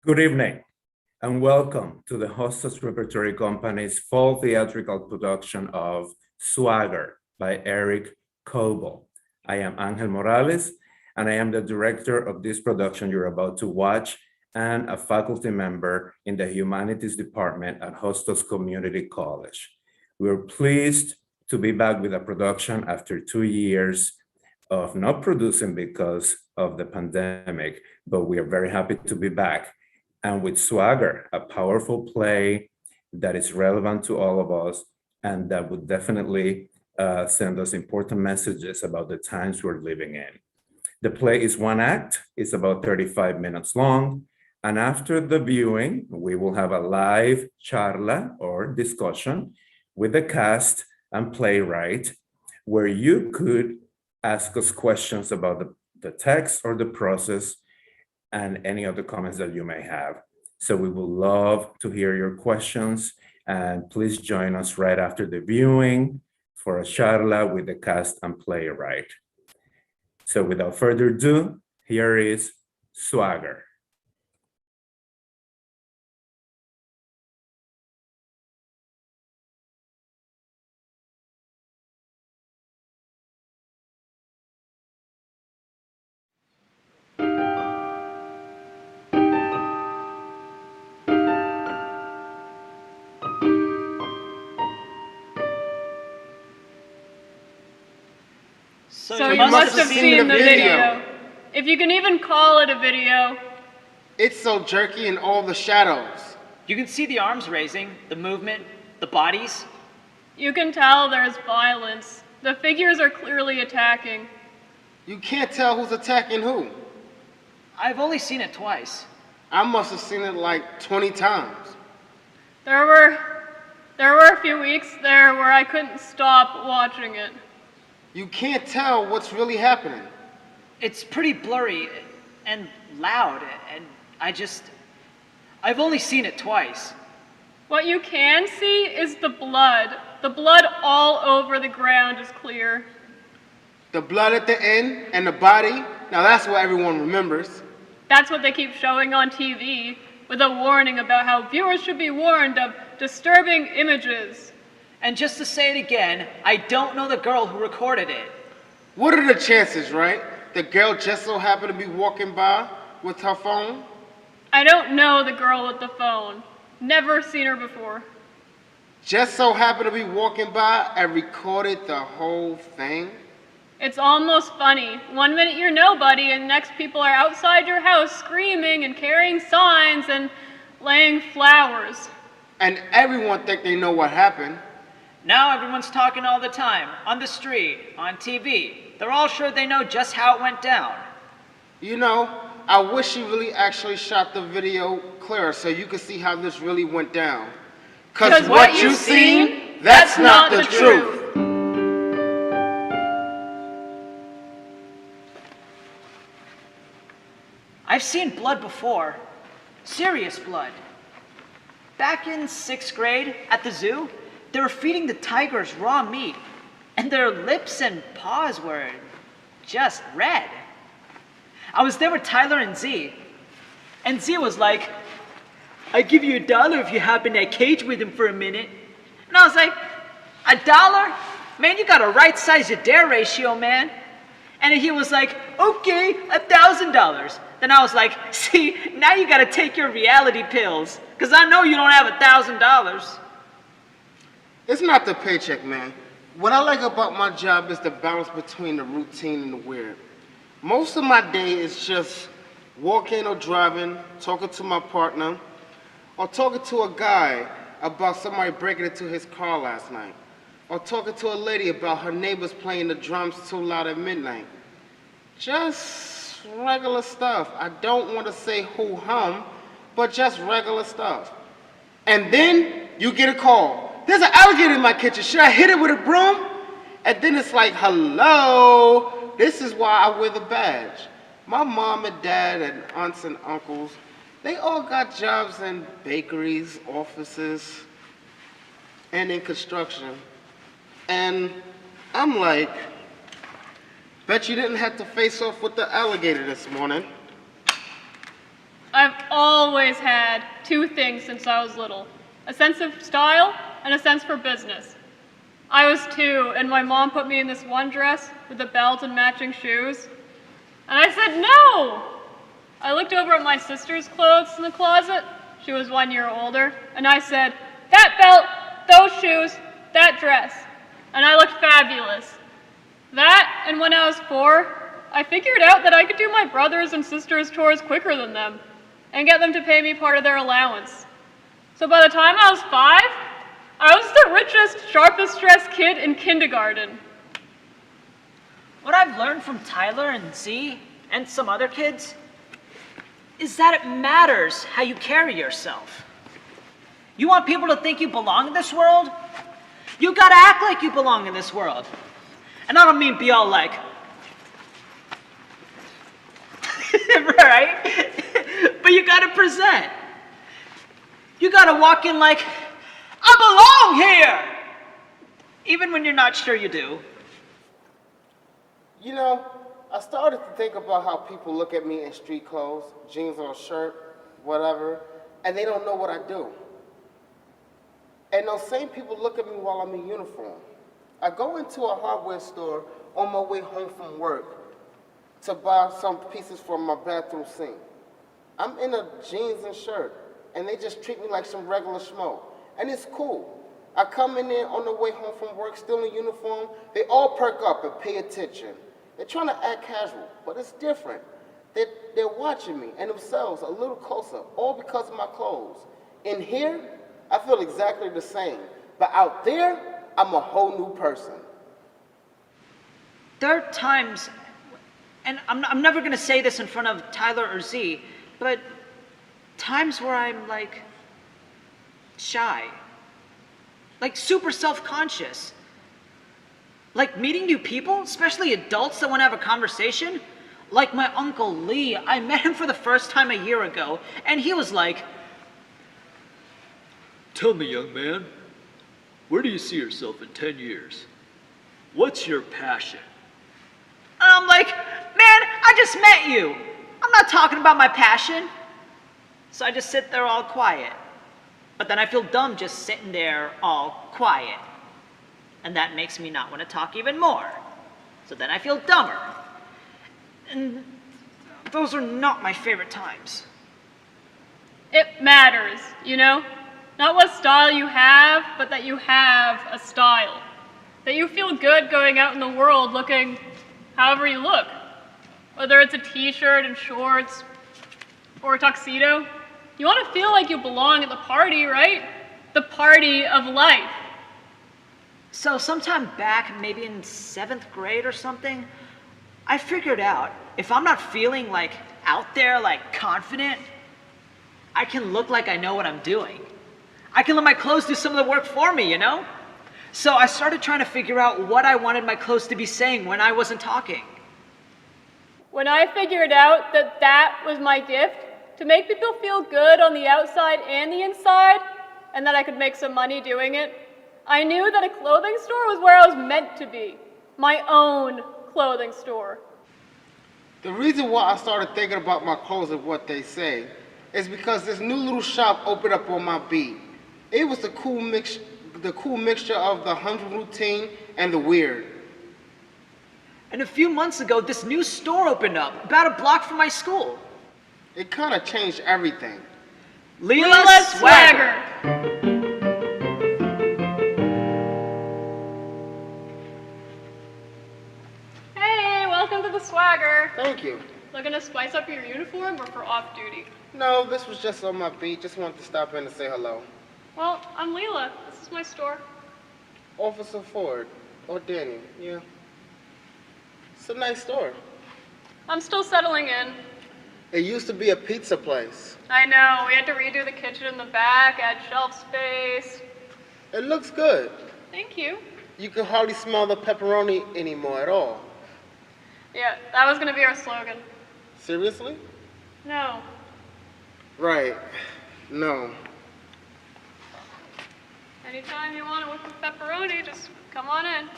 Good evening, and welcome to the Hostos Repertory Company's fall theatrical production of Swagger by Eric Coble. I am Ángel Morales, and I am the director of this production you're about to watch and a faculty member in the Humanities Department at Hostos Community College. We're pleased to be back with a production after 2 years of not producing because of the pandemic, but we are very happy to be back. And with Swagger, a powerful play that is relevant to all of us and that would definitely send us important messages about the times we're living in. The play is one act, it's about 35 minutes long. And after the viewing, we will have a live charla or discussion with the cast and playwright, where you could ask us questions about the text or the process and any other comments that you may have. So we would love to hear your questions, and please join us right after the viewing for a charla with the cast and playwright. So without further ado, here is Swagger. So you must have seen the video. If you can even call it a video. It's so jerky in all the shadows. You can see the arms raising, the movement, the bodies. You can tell there's violence. The figures are clearly attacking. You can't tell who's attacking who. I've only seen it twice. I must have seen it like 20 times. There were a few weeks there where I couldn't stop watching it. You can't tell what's really happening. It's pretty blurry and loud, and I've only seen it twice. What you can see is the blood. The blood all over the ground is clear. The blood at the end and the body, now that's what everyone remembers. That's what they keep showing on TV, with a warning about how viewers should be warned of disturbing images. And just to say it again, I don't know the girl who recorded it. What are the chances, right? The girl just so happened to be walking by with her phone? I don't know the girl with the phone. Never seen her before. Just so happened to be walking by and recorded the whole thing? It's almost funny. 1 minute you're nobody, and next people are outside your house screaming and carrying signs and laying flowers. And everyone think they know what happened. Now everyone's talking all the time, on the street, on TV. They're all sure they know just how it went down. You know, I wish you really actually shot the video clearer so you could see how this really went down. Because what you've seen, that's not the truth. I've seen blood before. Serious blood. Back in 6th grade at the zoo, they were feeding the tigers raw meat, and their lips and paws were just red. I was there with Tyler and Z, and Z was like, "I'd give you $1 if you hop in that cage with him for a minute." And I was like, $1? Man, you gotta right-size your dare ratio, man. And he was like, "Okay, $1,000. Then I was like, "See, now you gotta take your reality pills, because I know you don't have $1,000. It's not the paycheck, man. What I like about my job is the balance between the routine and the weird. Most of my day is just walking or driving, talking to my partner, or talking to a guy about somebody breaking into his car last night, or talking to a lady about her neighbors playing the drums too loud at midnight. Just regular stuff. I don't want to say hoo-hum, but just regular stuff. And then you get a call. "There's an alligator in my kitchen. Should I hit it with a broom?" And then it's like, hello, this is why I wear the badge. My mom and dad and aunts and uncles, they all got jobs in bakeries, offices, and in construction. And I'm like, bet you didn't have to face off with the alligator this morning. I've always had two things since I was little, a sense of style and a sense for business. I was 2, and my mom put me in this one dress with a belt and matching shoes, and I said no! I looked over at my sister's clothes in the closet. She was 1 year older, and I said, that belt, those shoes, that dress, and I looked fabulous. That, and when I was 4, I figured out that I could do my brothers' and sisters' chores quicker than them, and get them to pay me part of their allowance. So by the time I was 5, I was the richest, sharpest dressed kid in kindergarten. What I've learned from Tyler and Z and some other kids is that it matters how you carry yourself. You want people to think you belong in this world? You gotta act like you belong in this world. And I don't mean be all like, right? But you gotta present. You gotta walk in like, I belong here! Even when you're not sure you do. You know, I started to think about how people look at me in street clothes, jeans or a shirt, whatever, and they don't know what I do. And those same people look at me while I'm in uniform. I go into a hardware store on my way home from work to buy some pieces for my bathroom sink. I'm in a jeans and shirt, and they just treat me like some regular schmo. And it's cool. I come in there on the way home from work, still in uniform, they all perk up and pay attention. They're trying to act casual, but it's different. They're watching me and themselves a little closer, all because of my clothes. In here, I feel exactly the same. But out there, I'm a whole new person. There are times, and I'm never gonna say this in front of Tyler or Z, but times where I'm like shy, like super self-conscious. Like meeting new people, especially adults that want to have a conversation. Like my Uncle Lee, I met him for the first time a year ago, and he was like, Tell me, young man, where do you see yourself in 10 years? What's your passion? and I'm like, man, I just met you. I'm not talking about my passion. So I just sit there all quiet. But then I feel dumb just sitting there all quiet. And that makes me not want to talk even more. So then I feel dumber. And those are not my favorite times. It matters, you know? Not what style you have, but that you have a style. That you feel good going out in the world looking however you look. Whether it's a t-shirt and shorts or a tuxedo. You want to feel like you belong at the party, right? The party of life. So sometime back, maybe in 7th grade or something, I figured out if I'm not feeling like out there, like confident, I can look like I know what I'm doing. I can let my clothes do some of the work for me, you know? So I started trying to figure out what I wanted my clothes to be saying when I wasn't talking. When I figured out that that was my gift, to make people feel good on the outside and the inside, and that I could make some money doing it, I knew that a clothing store was where I was meant to be. My own clothing store. The reason why I started thinking about my clothes and what they say is because this new little shop opened up on my beat. It was the cool mixture of the humble routine and the weird. And a few months ago, this new store opened up, about a block from my school. It kind of changed everything. Leela's Swagger. Hey, welcome to the Swagger. Thank you. Looking to spice up your uniform or for off-duty? No, this was just on my beat. Just wanted to stop in and say hello. Well, I'm Leela. This is my store. Officer Ford. Or Danny, yeah. It's a nice store. I'm still settling in. It used to be a pizza place. I know, we had to redo the kitchen in the back, add shelf space. It looks good. Thank you. You can hardly smell the pepperoni anymore at all. Yeah, that was gonna be our slogan. Seriously? No. Right. No. Anytime you want to whip with pepperoni, just come on in.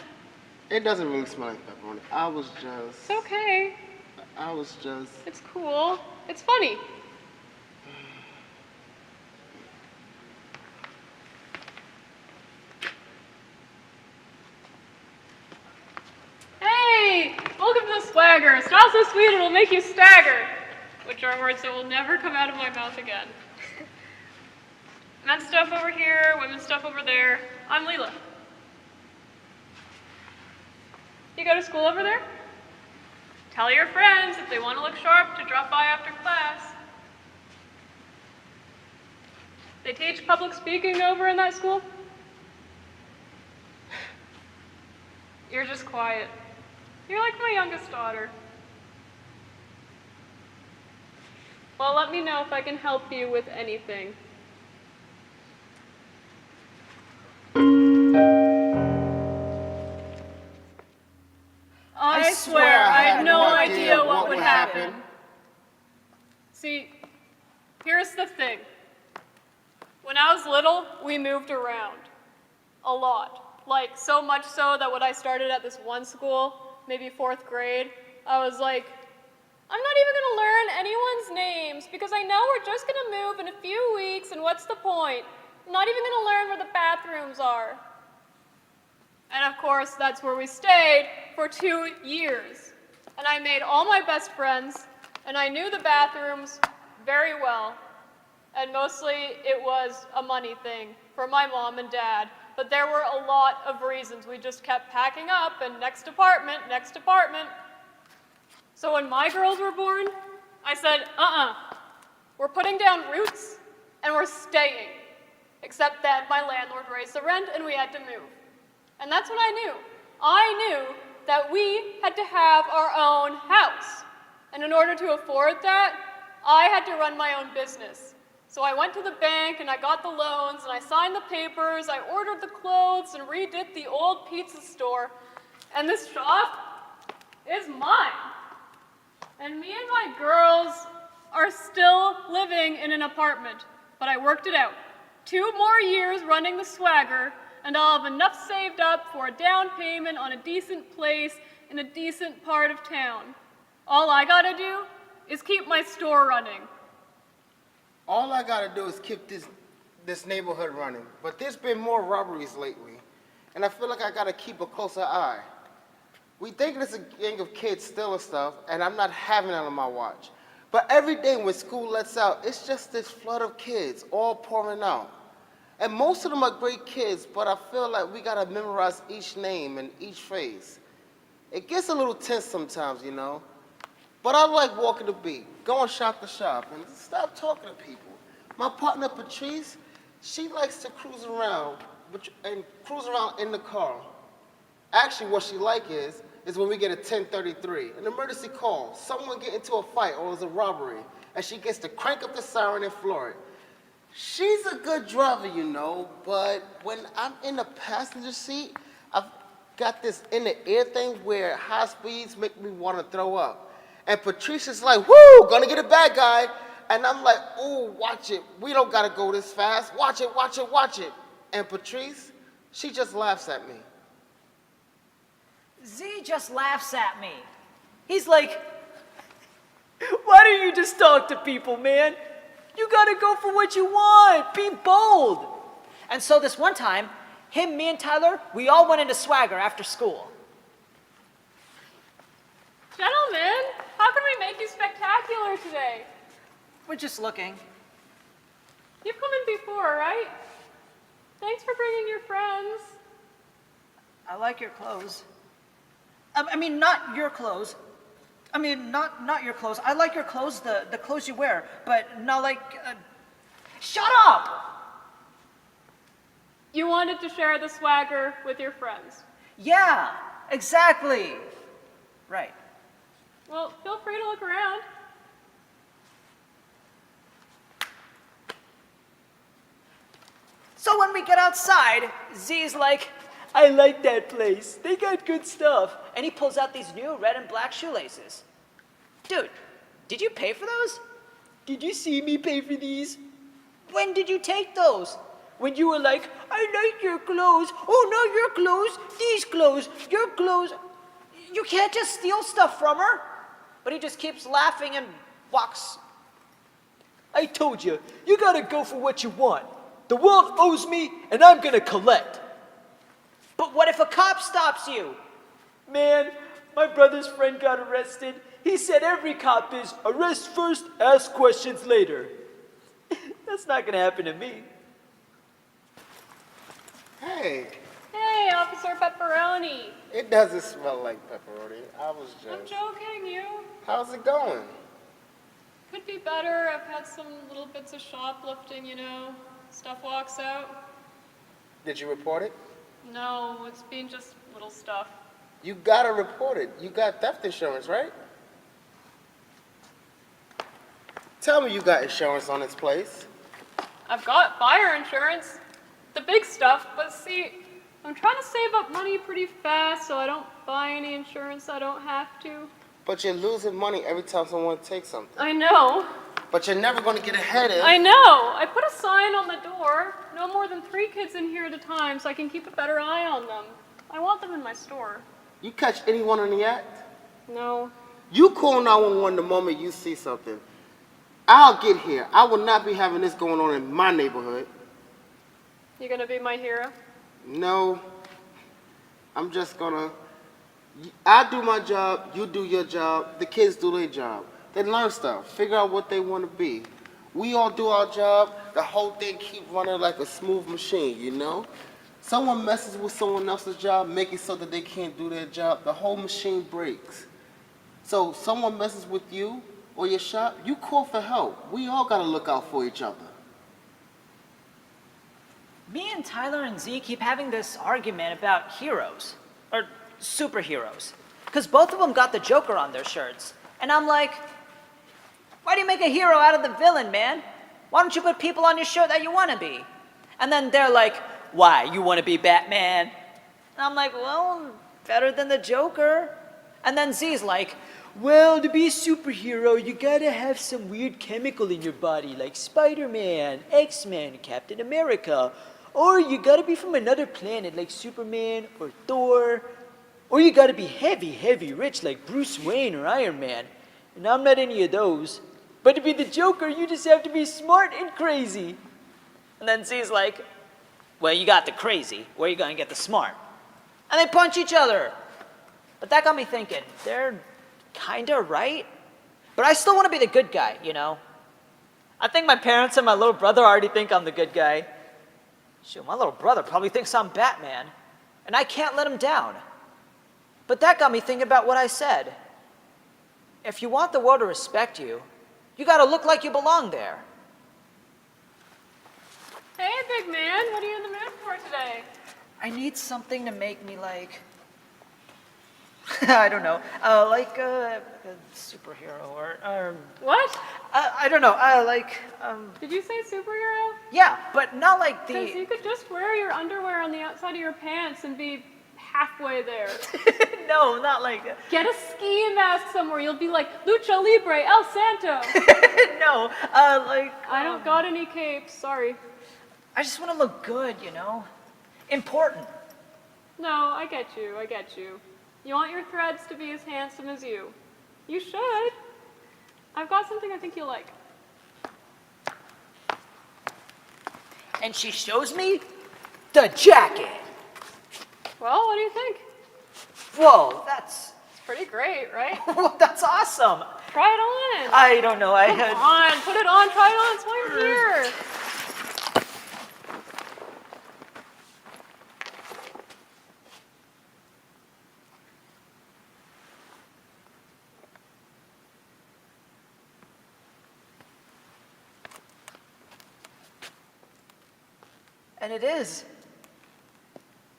It doesn't really smell like pepperoni. It's okay. I was just... It's cool. It's funny. swagger. Style so sweet it'll make you stagger. Which are words that will never come out of my mouth again. Men's stuff over here, women's stuff over there. I'm Leela. You go to school over there? Tell your friends if they want to look sharp to drop by after class. They teach public speaking over in that school? You're just quiet. You're like my youngest daughter. Well, let me know if I can help you with anything. I swear I had no idea what would happen. See, here's the thing. When I was little, we moved around. A lot. Like, so much so that when I started at this one school, maybe 4th grade, I was like, I'm not even gonna learn anyone's names because I know we're just gonna move in a few weeks and what's the point? I'm not even gonna learn where the bathrooms are. And of course, that's where we stayed for 2 years. And I made all my best friends, and I knew the bathrooms very well. And mostly it was a money thing for my mom and dad. But there were a lot of reasons. We just kept packing up and next apartment, next apartment. So when my girls were born, I said, we're putting down roots and we're staying. Except that my landlord raised the rent and we had to move. And that's what I knew. I knew that we had to have our own house. And in order to afford that, I had to run my own business. So I went to the bank and I got the loans and I signed the papers, I ordered the clothes and redid the old pizza store. And this shop is mine. And me and my girls are still living in an apartment, but I worked it out. 2 more years running the swagger, and I'll have enough saved up for a down payment on a decent place in a decent part of town. All I gotta do is keep my store running. All I gotta do is keep this neighborhood running. But there's been more robberies lately, and I feel like I gotta keep a closer eye. We think it's a gang of kids stealing stuff, and I'm not having it on my watch. But every day when school lets out, it's just this flood of kids all pouring out. And most of them are great kids, but I feel like we gotta memorize each name and each face. It gets a little tense sometimes, you know. But I like walking the beat, going shop to shop, and stop talking to people. My partner Patrice, she likes to cruise around in the car. Actually, what she like is when we get a 1033, an emergency call, someone get into a fight or there's a robbery, and she gets to crank up the siren and floor it. She's a good driver, you know, but when I'm in the passenger seat, I've got this inner ear thing where high speeds make me want to throw up. And Patrice is like, woo, gonna get a bad guy. And I'm like, ooh, watch it. We don't gotta go this fast. Watch it, watch it, watch it. And Patrice, she just laughs at me. Z just laughs at me. He's like, why don't you just talk to people, man? You gotta go for what you want. Be bold. And so this one time, him, me, and Tyler, we all went into Swagger after school. Gentlemen, how can we make you spectacular today? We're just looking. You've come in before, right? Thanks for bringing your friends. I like your clothes. I mean, not your clothes. I mean, not your clothes. I like your clothes, the clothes you wear, but not like... Shut up! You wanted to share the swagger with your friends. Yeah, exactly. Right. Well, feel free to look around. So when we get outside, Z's like, I like that place. They got good stuff. And he pulls out these new red and black shoelaces. Dude, did you pay for those? Did you see me pay for these? When did you take those? When you were like, I like your clothes. Oh, no, your clothes. These clothes. Your clothes. You can't just steal stuff from her. But he just keeps laughing and walks. I told you, you gotta go for what you want. The world owes me, and I'm gonna collect. But what if a cop stops you? Man, My brother's friend got arrested. He said every cop is arrest first, ask questions later. That's not gonna happen to me. Hey, Hey, Officer Pepperoni. it doesn't smell like pepperoni. I was I'm just... joking, you. How's it going? Could be better. I've had some little bits of shoplifting, you know. Stuff walks out. Did you report it? No, it's been just little stuff. You gotta report it. You got theft insurance, right? Tell me you got insurance on this place. I've got fire insurance. The big stuff, but see, I'm trying to save up money pretty fast so I don't buy any insurance I don't have to. But you're losing money every time someone takes something. I know. But you're never gonna get ahead of... I know. I put a sign on the door. No more than 3 kids in here at a time so I can keep a better eye on them. I want them in my store. You catch anyone in the act? No. You call 911 the moment you see something. I'll get here. I will not be having this going on in my neighborhood. You gonna be my hero? No. I'm just gonna... I do my job, you do your job, the kids do their job. They learn stuff, figure out what they want to be. We all do our job, the whole thing keep running like a smooth machine, you know? Someone messes with someone else's job, make it so that they can't do their job, the whole machine breaks. So someone messes with you or your shop, you call for help. We all gotta look out for each other. Me and Tyler and Z keep having this argument about heroes, or superheroes, because both of them got the Joker on their shirts. And I'm like, why do you make a hero out of the villain, man? Why don't you put people on your shirt that you want to be? And then they're like, why, you want to be Batman? And I'm like, well, better than the Joker. And then Z's like, well, to be a superhero, you gotta have some weird chemical in your body, like Spider-Man, X-Men, Captain America. Or you gotta be from another planet, like Superman or Thor. Or you gotta be heavy, heavy rich, like Bruce Wayne or Iron Man. And I'm not any of those. But to be the Joker, you just have to be smart and crazy. And then Z's like, well, you got the crazy. Where are you gonna get the smart? And they punch each other. But that got me thinking, they're kinda right. But I still wanna be the good guy, you know? I think my parents and my little brother already think I'm the good guy. Shoot, my little brother probably thinks I'm Batman. And I can't let him down. But that got me thinking about what I said. If you want the world to respect you, you gotta look like you belong there. Hey, big man, what are you in the mood for today? I need something to make me like, I don't know, like a superhero or What? I don't know, Did you say superhero? yeah, but not like Because you the, could just wear your underwear on the outside of your pants and be halfway there. no, not like, Get a ski mask somewhere. You'll be like Lucha Libre, El Santo. no, like, I don't got any capes. Sorry. I just want to look good, you know, important. No, I get you. I get you. You want your threads to be as handsome as you. You should. I've got something I think you'll like. And she shows me the jacket. Well, what do you think? Whoa, that's, It's pretty great, right? that's awesome. Try it on. I don't know, I Come had, on, put it on. Try it on. It's why you're here. and it is.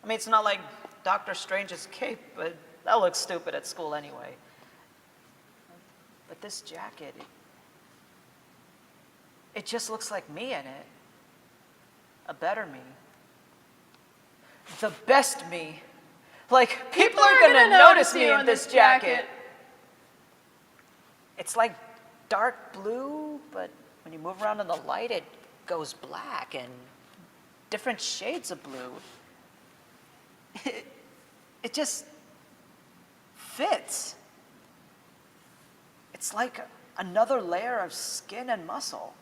I mean, it's not like Doctor Strange's cape, but that looks stupid at school anyway. But this jacket, it just looks like me in it. A better me. The best me. Like, people are gonna notice me in this jacket. It's like dark blue, but when you move around in the light, it goes black and different shades of blue. It just fits. It's like another layer of skin and muscle.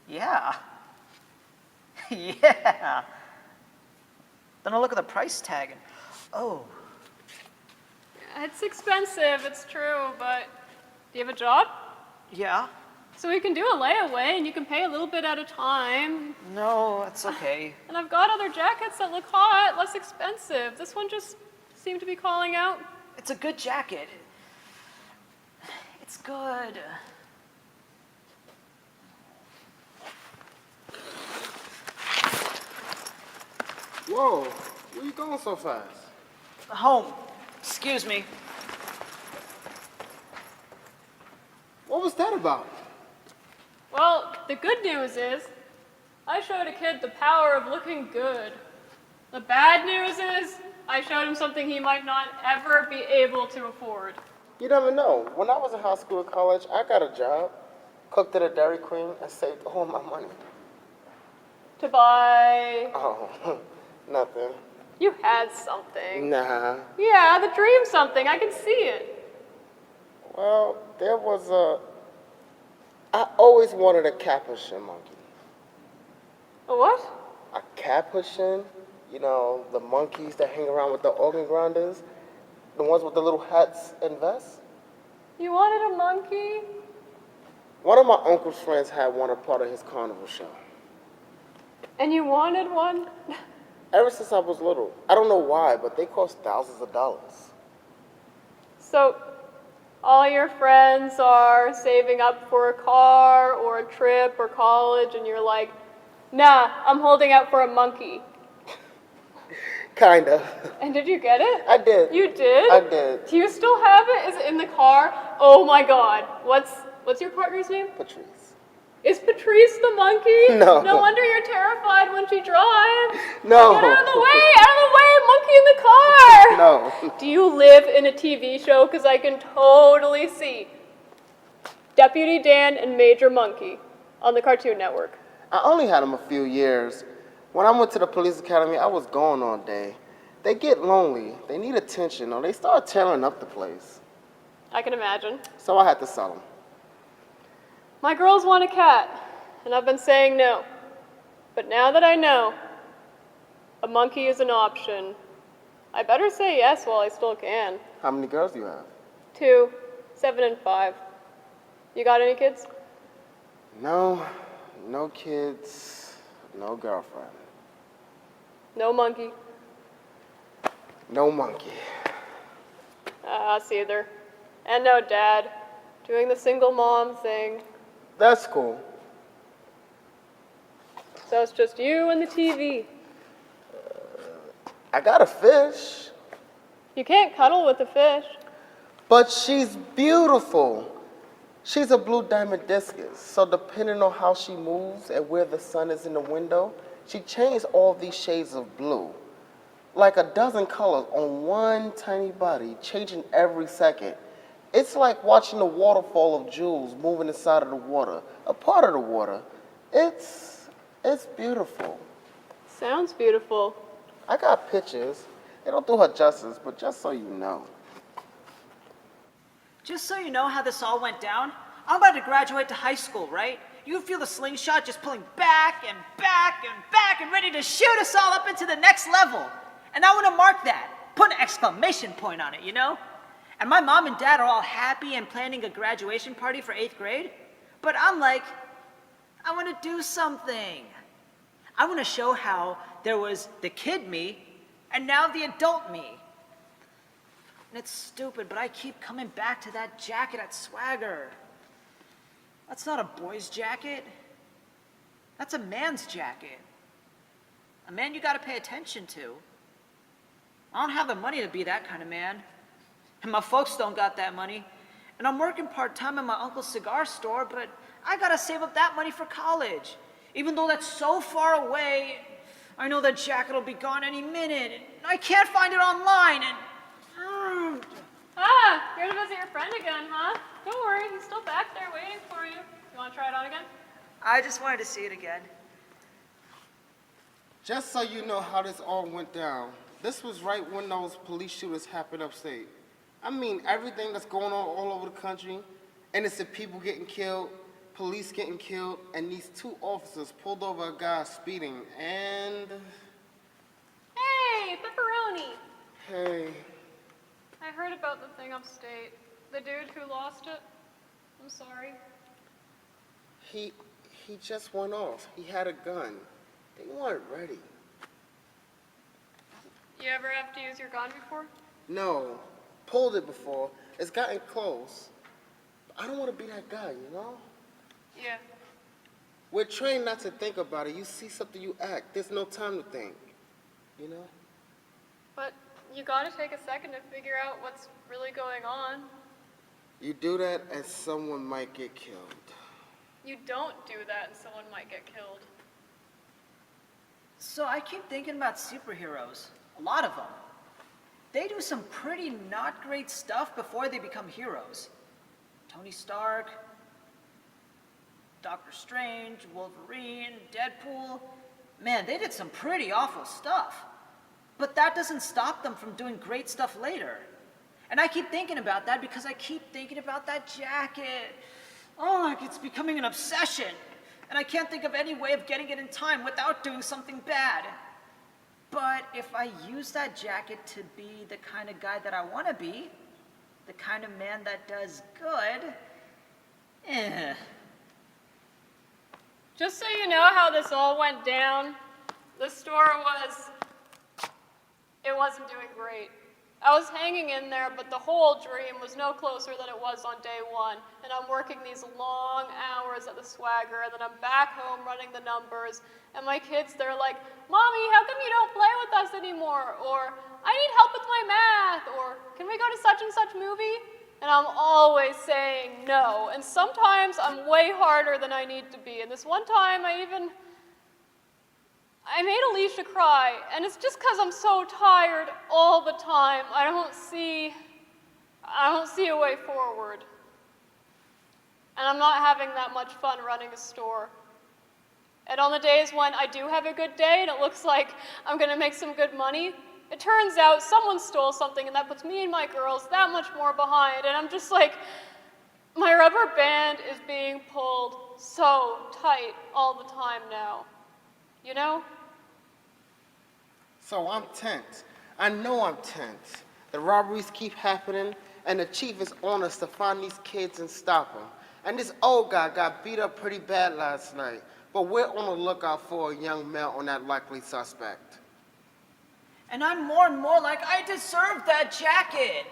Yeah. Yeah. Then I look at the price tag and, oh, It's expensive, it's true, but do you have a job? Yeah? So we can do a layaway and you can pay a little bit at a time. No, it's okay. And I've got other jackets that look hot, less expensive. This one just seemed to be calling out. It's a good jacket. It's good. Whoa, where you going so fast? Home. Excuse me. What was that about? Well, the good news is I showed a kid the power of looking good. The bad news is I showed him something he might not ever be able to afford. You never know. When I was in high school or college, I got a job, cooked at a Dairy Queen, and saved all my money. To buy... Oh, nothing. You had something. Nah. Yeah, the dream something. I can see it. Well, there was I always wanted a capuchin monkey. A what? A capuchin? You know, the monkeys that hang around with the organ grinders? The ones with the little hats and vests? You wanted a monkey? One of my uncle's friends had one a part of his carnival show. And you wanted one? Ever since I was little. I don't know why, but they cost thousands of dollars. So, all your friends are saving up for a car or a trip or college, and you're like, nah, I'm holding out for a monkey. Kinda. And did you get it? I did. You did? I did. Do you still have it? Is it in the car? Oh my god. What's your partner's name? Patrice. Is Patrice the monkey? No. No wonder you're terrified when she drives. No. Get out of the way! Out of the way! Monkey in the car! No. Do you live in a TV show? Because I can totally see Deputy Dan and Major Monkey on the Cartoon Network. I only had them a few years. When I went to the police academy, I was gone all day. They get lonely. They need attention, or they start tearing up the place. I can imagine. So I had to sell them. My girls want a cat, and I've been saying no. But now that I know, a monkey is an option. I better say yes while I still can. How many girls do you have? 2, 7, and 5. You got any kids? No, no kids, no girlfriend. No monkey. No monkey. Us either. And no dad. Doing the single mom thing. That's cool. So it's just you and the TV. I got a fish, You can't cuddle with the fish. but she's beautiful. She's a blue diamond discus, so depending on how she moves and where the sun is in the window, she changes all these shades of blue. Like a dozen colors on one tiny body, changing every second. It's like watching a waterfall of jewels moving inside of the water, a part of the water. It's beautiful. Sounds beautiful. I got pictures. They don't do her justice, but just so you know. Just so you know how this all went down, I'm about to graduate to high school, right? You feel the slingshot just pulling back and back and back and ready to shoot us all up into the next level. And I want to mark that, put an exclamation point on it, you know? And my mom and dad are all happy and planning a graduation party for 8th grade. But I'm like, I want to do something. I want to show how there was the kid me and now the adult me. And it's stupid, but I keep coming back to that jacket at Swagger. That's not a boy's jacket. That's a man's jacket. A man you gotta pay attention to. I don't have the money to be that kind of man. And my folks don't got that money. And I'm working part-time in my uncle's cigar store, but I gotta save up that money for college. Even though that's so far away, I know that jacket will be gone any minute. And I can't find it online, and... Ah, you're to visit your friend again, huh? Don't worry, he's still back there waiting for you. You want to try it on again? I just wanted to see it again. Just so you know how this all went down, this was right when those police shooters happened upstate. I mean, everything that's going on all over the country, innocent people getting killed, police getting killed, and these 2 officers pulled over a guy speeding, and... Hey, pepperoni! Hey, I heard about the thing upstate. The dude who lost it. I'm sorry. He just went off. He had a gun. They weren't ready. You ever have to use your gun before? No, pulled it before. It's gotten close. I don't want to be that guy, you know? Yeah. We're trained not to think about it. You see something, you act. There's no time to think, you know? But you gotta take a second to figure out what's really going on. You do that and someone might get killed. You don't do that and someone might get killed. So I keep thinking about superheroes. A lot of them. They do some pretty not great stuff before they become heroes. Tony Stark, Doctor Strange, Wolverine, Deadpool. Man, they did some pretty awful stuff. But that doesn't stop them from doing great stuff later. And I keep thinking about that because I keep thinking about that jacket. Oh, like it's becoming an obsession. And I can't think of any way of getting it in time without doing something bad. But if I use that jacket to be the kind of guy that I want to be, the kind of man that does good, Just so you know how this all went down, the store wasn't doing great. I was hanging in there, but the whole dream was no closer than it was on day one. And I'm working these long hours at the Swagger, and then I'm back home running the numbers. And my kids, they're like, Mommy, how come you don't play with us anymore? Or, I need help with my math. Or, can we go to such and such movie? And I'm always saying no. And sometimes I'm way harder than I need to be. And this one time, I made Alicia cry, and it's just because I'm so tired all the time. I don't see a way forward. And I'm not having that much fun running a store. And on the days when I do have a good day and it looks like I'm going to make some good money, it turns out someone stole something, and that puts me and my girls that much more behind. And I'm just like, my rubber band is being pulled so tight all the time now. You know? So I'm tense. I know I'm tense. The robberies keep happening, and the chief is on us to find these kids and stop them. And this old guy got beat up pretty bad last night, but we're on the lookout for a young male on that likely suspect. and I'm more and more like, I deserve that jacket.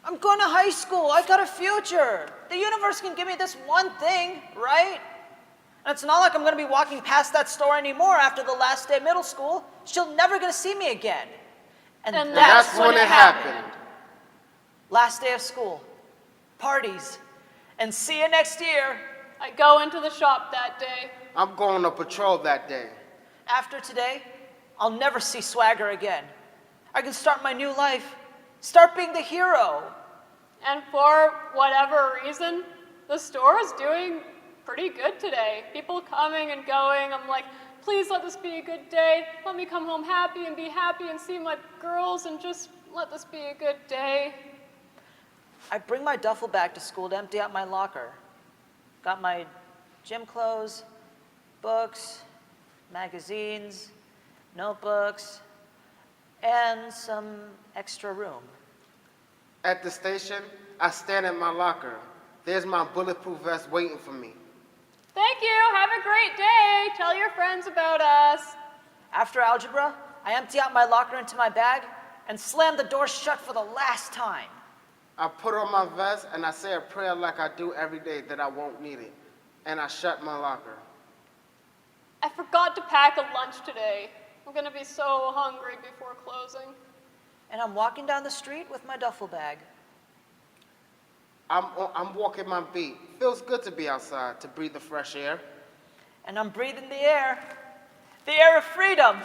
I'm going to high school. I got a future. The universe can give me this one thing, right? And it's not like I'm going to be walking past that store anymore after the last day of middle school. She'll never going to see me again. And that's when it happened. Last day of school, parties, and see you next year. I go into the shop that day. I'm going to patrol that day. After today, I'll never see Swagger again. I can start my new life, start being the hero. And for whatever reason, the store is doing pretty good today. People coming and going. I'm like, please let this be a good day. Let me come home happy and be happy and see my girls, and just let this be a good day. I bring my duffel bag to school to empty out my locker. Got my gym clothes, books, magazines, notebooks, and some extra room. At the station, I stand in my locker. There's my bulletproof vest waiting for me. Thank you. Have a great day. Tell your friends about us. After algebra, I empty out my locker into my bag and slam the door shut for the last time. I put on my vest and I say a prayer like I do every day that I won't need it. And I shut my locker. I forgot to pack a lunch today. I'm going to be so hungry before closing. And I'm walking down the street with my duffel bag. I'm walking my beat. Feels good to be outside, to breathe the fresh air. And I'm breathing the air of freedom.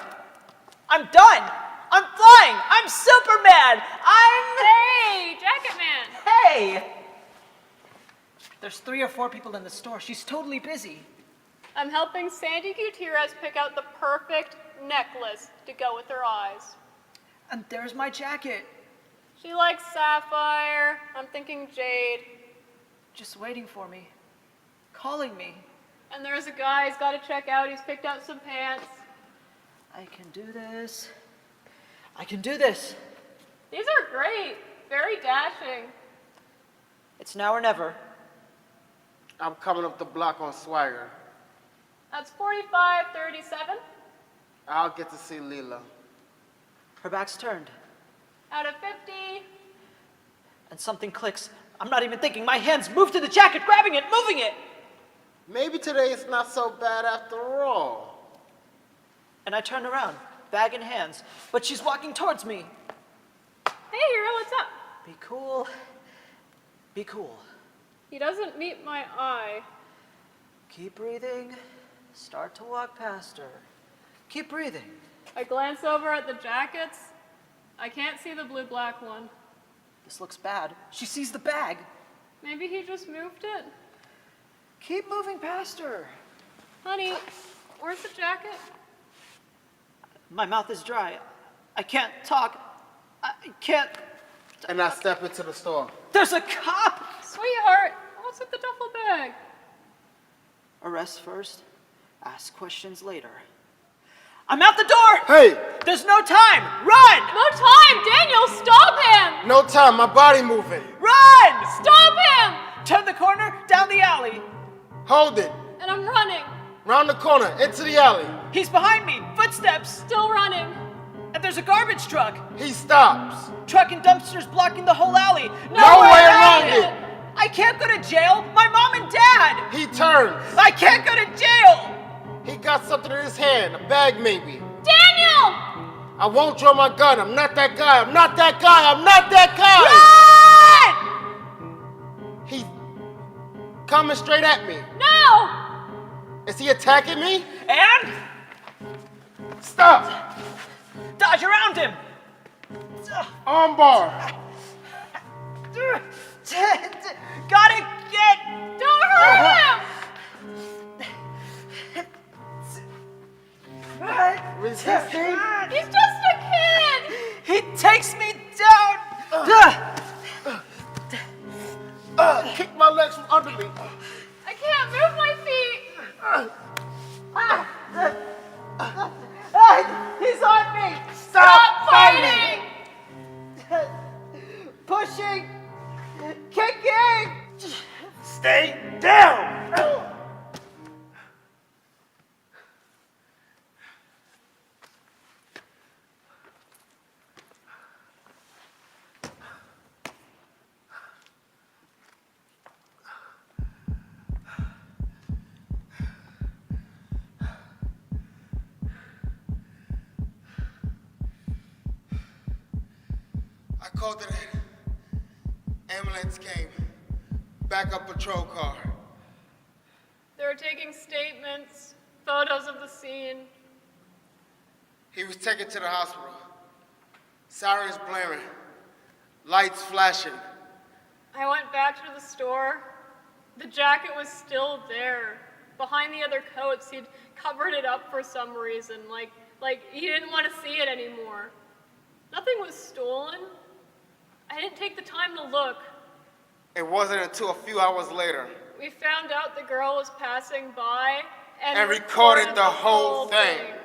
I'm done. I'm flying. I'm Superman. Hey, Jacket Man. Hey! There's 3 or 4 people in the store. She's totally busy. I'm helping Sandy Gutierrez pick out the perfect necklace to go with her eyes. And there's my jacket. She likes sapphire. I'm thinking jade. Just waiting for me. Calling me. And there's a guy he's got to check out. He's picked out some pants. I can do this. I can do this. These are great. very dashing. It's now or never. I'm coming up the block on Swagger. That's 45-37 I'll get to see Leela. Her back's turned, out of 50. and something clicks. I'm not even thinking. My hands move to the jacket, grabbing it, moving it. Maybe today it's not so bad after all. And I turn around, bag in hands, but she's walking towards me. Hey, hero, what's up? Be cool. Be cool. He doesn't meet my eye. Keep breathing. Start to walk past her. Keep breathing. I glance over at the jackets. I can't see the blue-black one. This looks bad. She sees the bag. Maybe he just moved it. Keep moving past her. Honey, where's the jacket? My mouth is dry. I can't talk. I can't. And I step into the store. There's a cop! Sweetheart, what's with the duffel bag? Arrest first, ask questions later. I'm out the door! Hey! There's no time! Run! No time! Daniel, stop him! No time, my body moving. Run! Stop him! Turn the corner, down the alley. Hold it. And I'm running. Round the corner, into the alley. He's behind me, footsteps. Still running. And there's a garbage truck. He stops. Truck and dumpsters blocking the whole alley. No way around it. I can't go to jail. My mom and dad. He turns. I can't go to jail. He got something in his hand, a bag maybe. Daniel! I won't draw my gun. I'm not that guy. I'm not that guy. I'm not that guy. Run! He's coming straight at me. No! Is he attacking me? And Stop. dodge around him. Armbar. Gotta get. Don't hurt him! Resisting. He's just a kid! He takes me down. Kick my legs from under me. I can't move my feet! He's on me. Stop fighting! Pushing. Kicking. Stay down. I called it in. Ambulance came. Backup patrol car. They were taking statements, photos of the scene. He was taken to the hospital. Sirens blaring. Lights flashing. I went back to the store. The jacket was still there. Behind the other coats, he'd covered it up for some reason, like he didn't want to see it anymore. Nothing was stolen. I didn't take the time to look. It wasn't until a few hours later. We found out the girl was passing by And recorded the whole thing.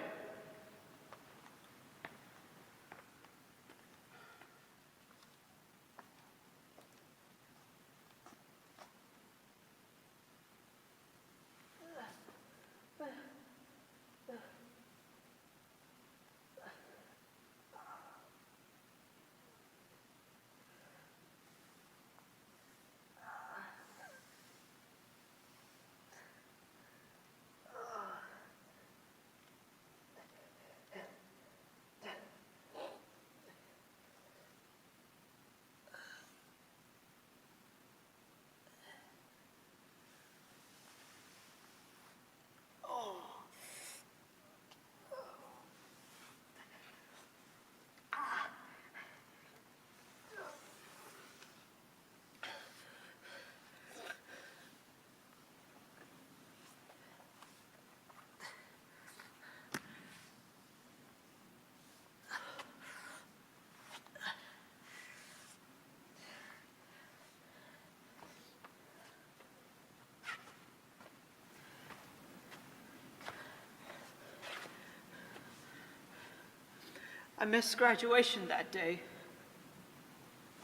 I missed graduation that day.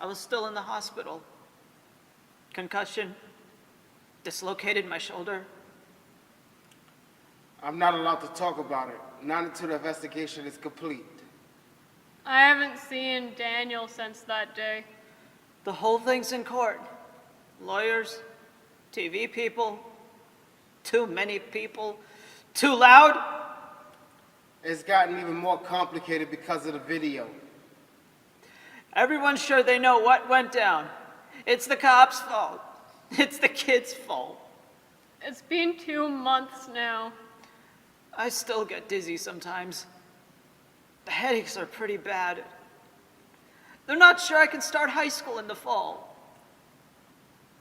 I was still in the hospital. Concussion, dislocated my shoulder. I'm not allowed to talk about it, not until the investigation is complete. I haven't seen Daniel since that day. The whole thing's in court. Lawyers, TV people, too many people, too loud. It's gotten even more complicated because of the video. Everyone's sure they know what went down. It's the cops' fault. It's the kids' fault. It's been 2 months now. I still get dizzy sometimes. The headaches are pretty bad. They're not sure I can start high school in the fall.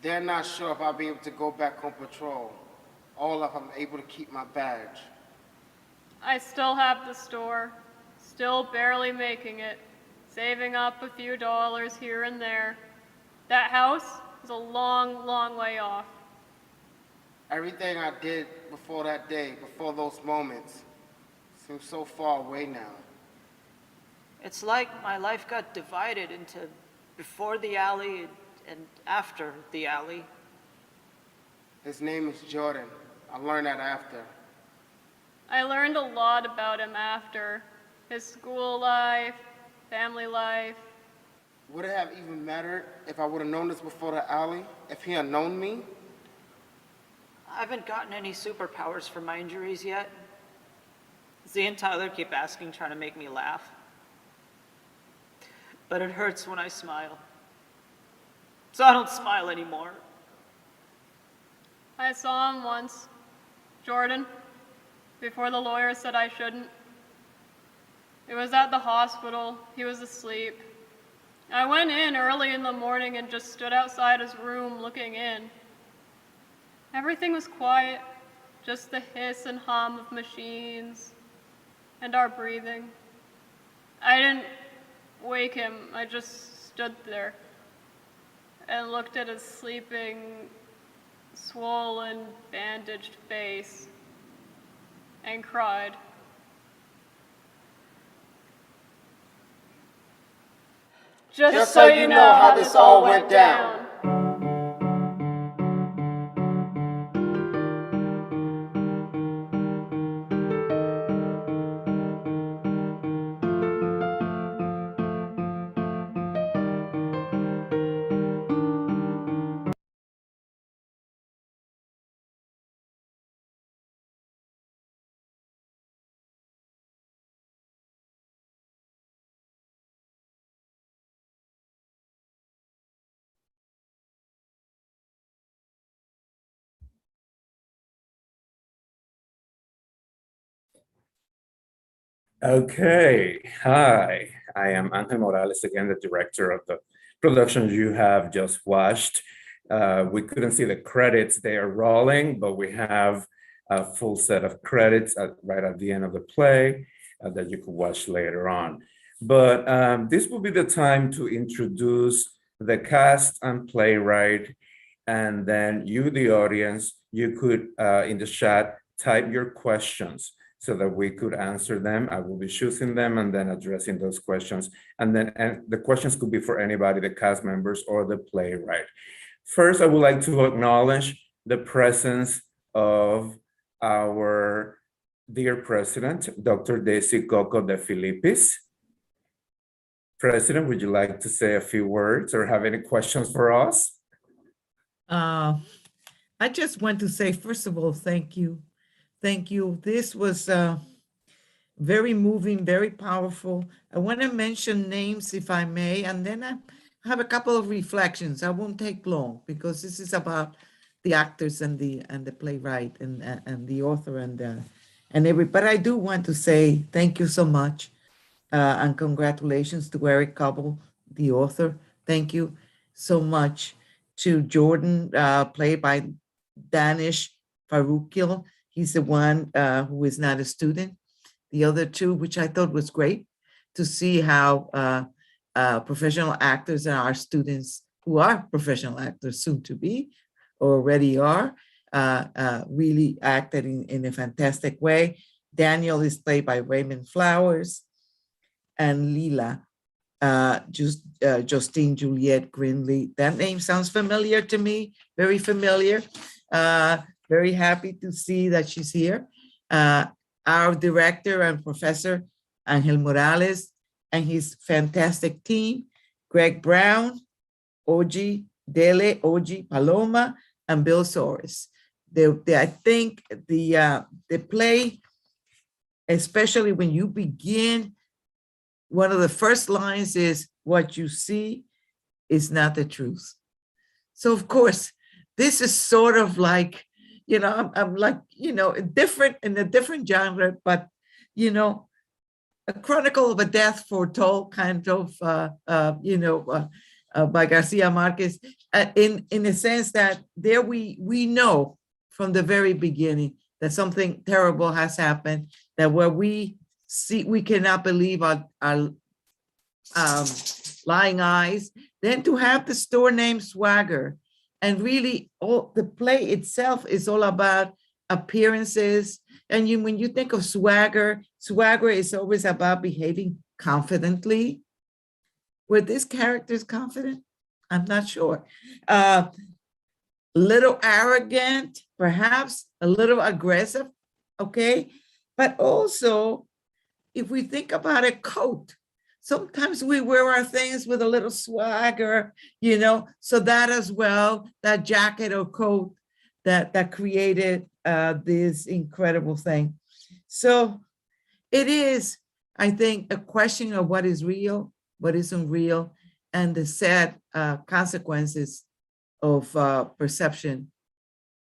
They're not sure if I'll be able to go back on patrol, or if I'm able to keep my badge. I still have the store, still barely making it, saving up a few dollars here and there. That house is a long, long way off. Everything I did before that day, before those moments, seems so far away now. It's like my life got divided into before the alley and after the alley. His name is Jordan. I learned that after. I learned a lot about him after. His school life, family life. Would it have even mattered if I would have known this before the alley? If he had known me? I haven't gotten any superpowers from my injuries yet. Z and Tyler keep asking, trying to make me laugh. But it hurts when I smile. So I don't smile anymore. I saw him once, Jordan, before the lawyer said I shouldn't. It was at the hospital. He was asleep. I went in early in the morning and just stood outside his room looking in. Everything was quiet, just the hiss and hum of machines and our breathing. I didn't wake him. I just stood there and looked at his sleeping, swollen, bandaged face and cried. Just so you know how this all went down. Okay, hi, I am Ángel Morales, again, the director of the production you have just watched. We couldn't see the credits, they are rolling, but we have a full set of credits right at the end of the play that you could watch later on. But this will be the time to introduce the cast and playwright, and then you, the audience, you could, in the chat, type your questions so that we could answer them. I will be choosing them and then addressing those questions. And the questions could be for anybody, the cast members or the playwright. First, I would like to acknowledge the presence of our dear president, Dr. Daisy Coco de Filippis. President, would you like to say a few words or have any questions for us? I just want to say, first of all, thank you. Thank you. This was very moving, very powerful. I want to mention names, if I may, and then I have a couple of reflections. I won't take long because this is about the actors and the playwright and the author but I do want to say thank you so much and congratulations to Eric Coble, the author. Thank you so much to Jordan, played by Danish Farooqi. He's the one who is not a student. The other two, which I thought was great to see how professional actors and our students who are professional actors soon to be, or already are, really acted in a fantastic way. Daniel is played by Raymond Flowers, and Lila Justine-Juliette Grindley. That name sounds familiar to me, very familiar. Very happy to see that she's here. Our director and professor, Ángel Morales, and his fantastic team, Greg Brown, Oji Dele, Oji Paloma, and Bill Soares. I think the play, especially when you begin, one of the first lines is, "What you see is not the truth." So of course, this is sort of like, I'm like, different in a different genre, but, a chronicle of a death foretold kind of, by Garcia Marquez, in a sense that there we know from the very beginning that something terrible has happened, that where we see, we cannot believe our lying eyes. Then to have the store name Swagger, and really all the play itself is all about appearances. And when you think of swagger is always about behaving confidently. Were these characters confident? I'm not sure. Little arrogant, perhaps a little aggressive, okay? But also, if we think about a coat, sometimes we wear our things with a little swagger, so that as well, that jacket or coat that created this incredible thing. So it is, I think, a question of what is real, what isn't real, and the sad consequences of perception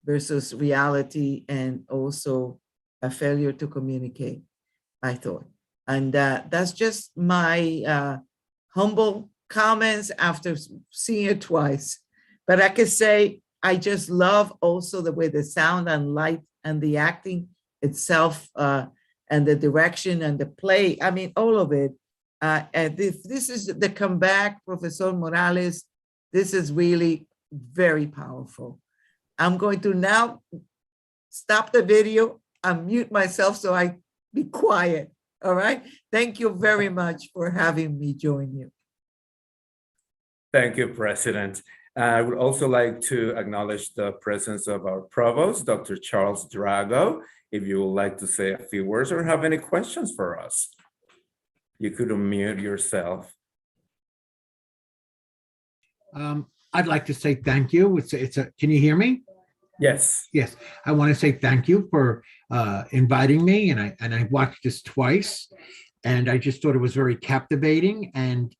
versus reality, and also a failure to communicate, I thought. And that's just my humble comments after seeing it twice. But I could say I just love also the way the sound and light and the acting itself and the direction and the play. I mean, all of it. And this is the comeback, Professor Morales. This is really very powerful. I'm going to now stop the video and mute myself so I be quiet. All right. Thank you very much for having me join you. Thank you, President. I would also like to acknowledge the presence of our provost, Dr. Charles Drago. If you would like to say a few words or have any questions for us, you could unmute yourself. I'd like to say thank you. Can you hear me? Yes. Yes. I want to say thank you for inviting me, and I watched this twice, and I just thought it was very captivating. And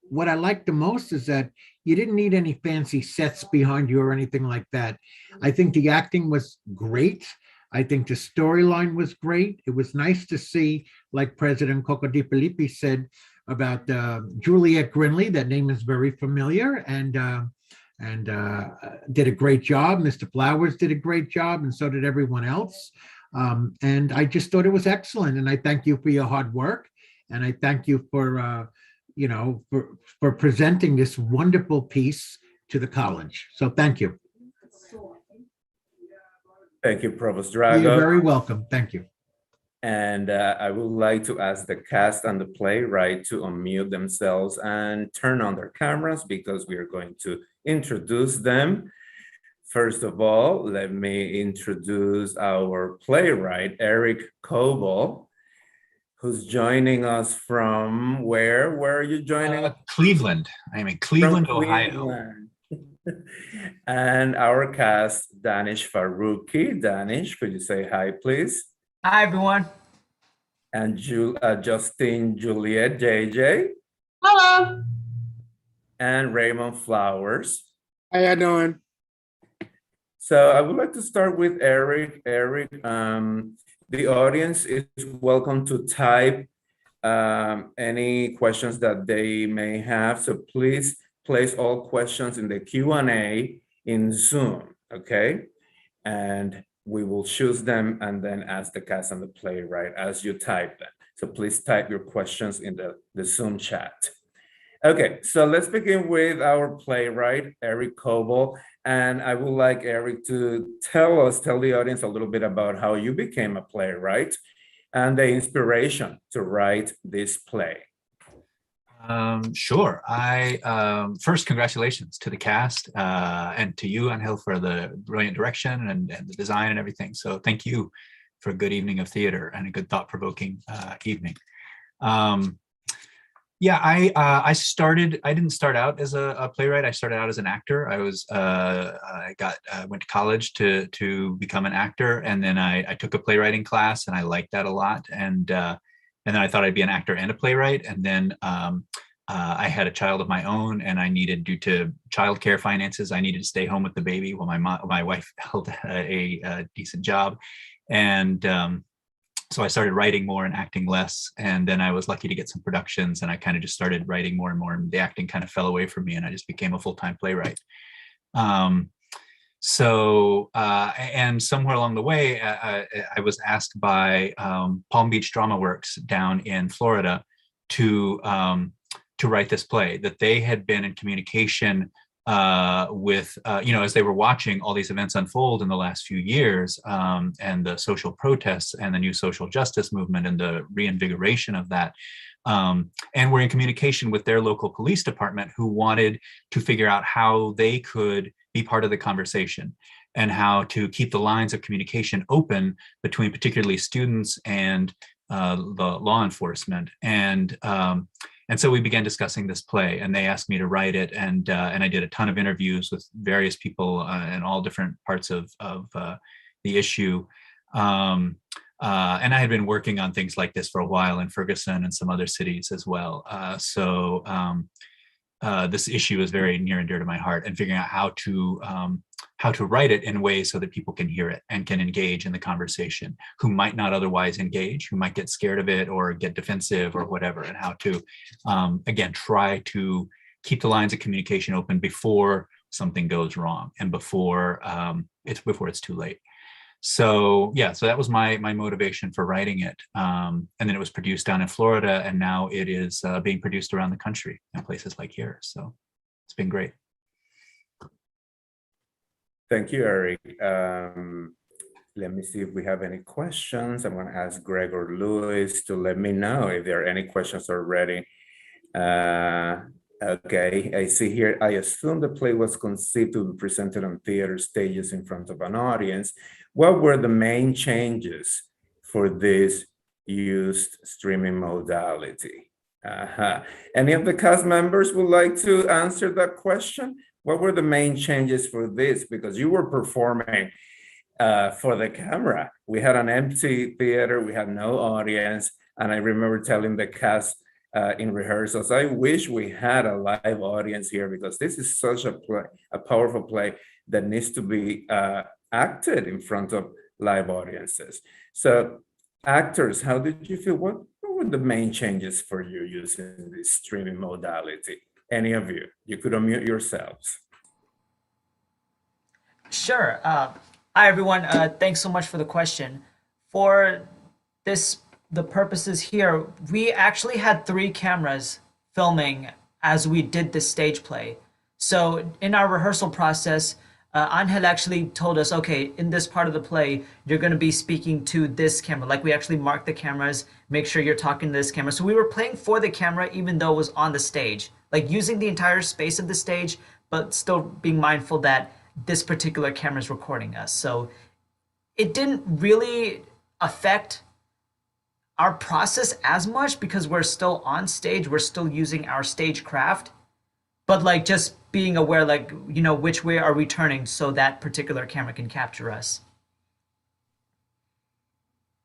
what I liked the most is that you didn't need any fancy sets behind you or anything like that. I think the acting was great. I think the storyline was great. It was nice to see, like President Coco Di Filippi said about Juliette Grindley. That name is very familiar, and did a great job. Mr. Flowers did a great job, and so did everyone else. And I just thought it was excellent. And I thank you for your hard work, and I thank you for for presenting this wonderful piece to the college. So thank you. Thank you, Provost Drago. You're very welcome. Thank you. And I would like to ask the cast and the playwright to unmute themselves and turn on their cameras, because we are going to introduce them. First of all, let me introduce our playwright, Eric Coble, who's joining us from where? Where are you joining us? Cleveland. I'm in Cleveland, From Ohio. Cleveland. And our cast, Danish Farooqui. Danish, could you say hi, please? Hi, everyone. And Justine-Juliette JJ. Hello. And Raymond Flowers. How you doing? So I would like to start with Eric. Eric, the audience is welcome to type any questions that they may have. So please place all questions in the Q&A in Zoom, okay? And we will choose them and then ask the cast and the playwright as you type them. So please type your questions in the Zoom chat. Okay, so let's begin with our playwright, Eric Coble. And I would like Eric to tell the audience a little bit about how you became a playwright and the inspiration to write this play. Sure. First, congratulations to the cast and to you, Angel, for the brilliant direction and the design and everything. So thank you for a good evening of theater and a good thought-provoking evening. Yeah, I didn't start out as a playwright. I started out as an actor. I went to college to become an actor, and then I took a playwriting class, and I liked that a lot. And then I thought I'd be an actor and a playwright. And then I had a child of my own, and I needed, due to childcare finances, I needed to stay home with the baby while my wife held a decent job. And so I started writing more and acting less. And then I was lucky to get some productions, and I kind of just started writing more and more, and the acting kind of fell away from me, and I just became a full-time playwright. And somewhere along the way, I was asked by Palm Beach Drama Works down in Florida to write this play, that they had been in communication with, as they were watching all these events unfold in the last few years, and the social protests and the new social justice movement and the reinvigoration of that. And were in communication with their local police department, who wanted to figure out how they could be part of the conversation and how to keep the lines of communication open between particularly students and the law enforcement. And so we began discussing this play, and they asked me to write it, and I did a ton of interviews with various people in all different parts of the issue. And I had been working on things like this for a while in Ferguson and some other cities as well. So this issue is very near and dear to my heart, and figuring out how to write it in ways so that people can hear it and can engage in the conversation, who might not otherwise engage, who might get scared of it or get defensive or whatever, and how to, again, try to keep the lines of communication open before something goes wrong and before it's too late. So yeah, so that was my motivation for writing it. And then it was produced down in Florida, and now it is being produced around the country in places like here. So it's been great. Thank you, Eric. Let me see if we have any questions. I'm going to ask Greg or Louis to let me know if there are any questions already. Okay, I see here, I assume the play was conceived to be presented on theater stages in front of an audience. What were the main changes for this used streaming modality? Any of the cast members would like to answer that question? What were the main changes for this? Because you were performing for the camera. We had an empty theater, we had no audience. And I remember telling the cast in rehearsals, I wish we had a live audience here, because this is such a play, a powerful play that needs to be acted in front of live audiences. So actors, how did you feel? What were the main changes for you using this streaming modality? Any of you? You could unmute yourselves. Sure. Hi, everyone. Thanks so much for the question. For the purposes here, we actually had 3 cameras filming as we did this stage play. So in our rehearsal process, Angel actually told us, okay, in this part of the play, you're going to be speaking to this camera. Like, we actually marked the cameras, make sure you're talking to this camera. So we were playing for the camera, even though it was on the stage, like using the entire space of the stage, but still being mindful that this particular camera is recording us. So it didn't really affect our process as much, because we're still on stage, we're still using our stagecraft, but like just being aware, like, which way are we turning so that particular camera can capture us.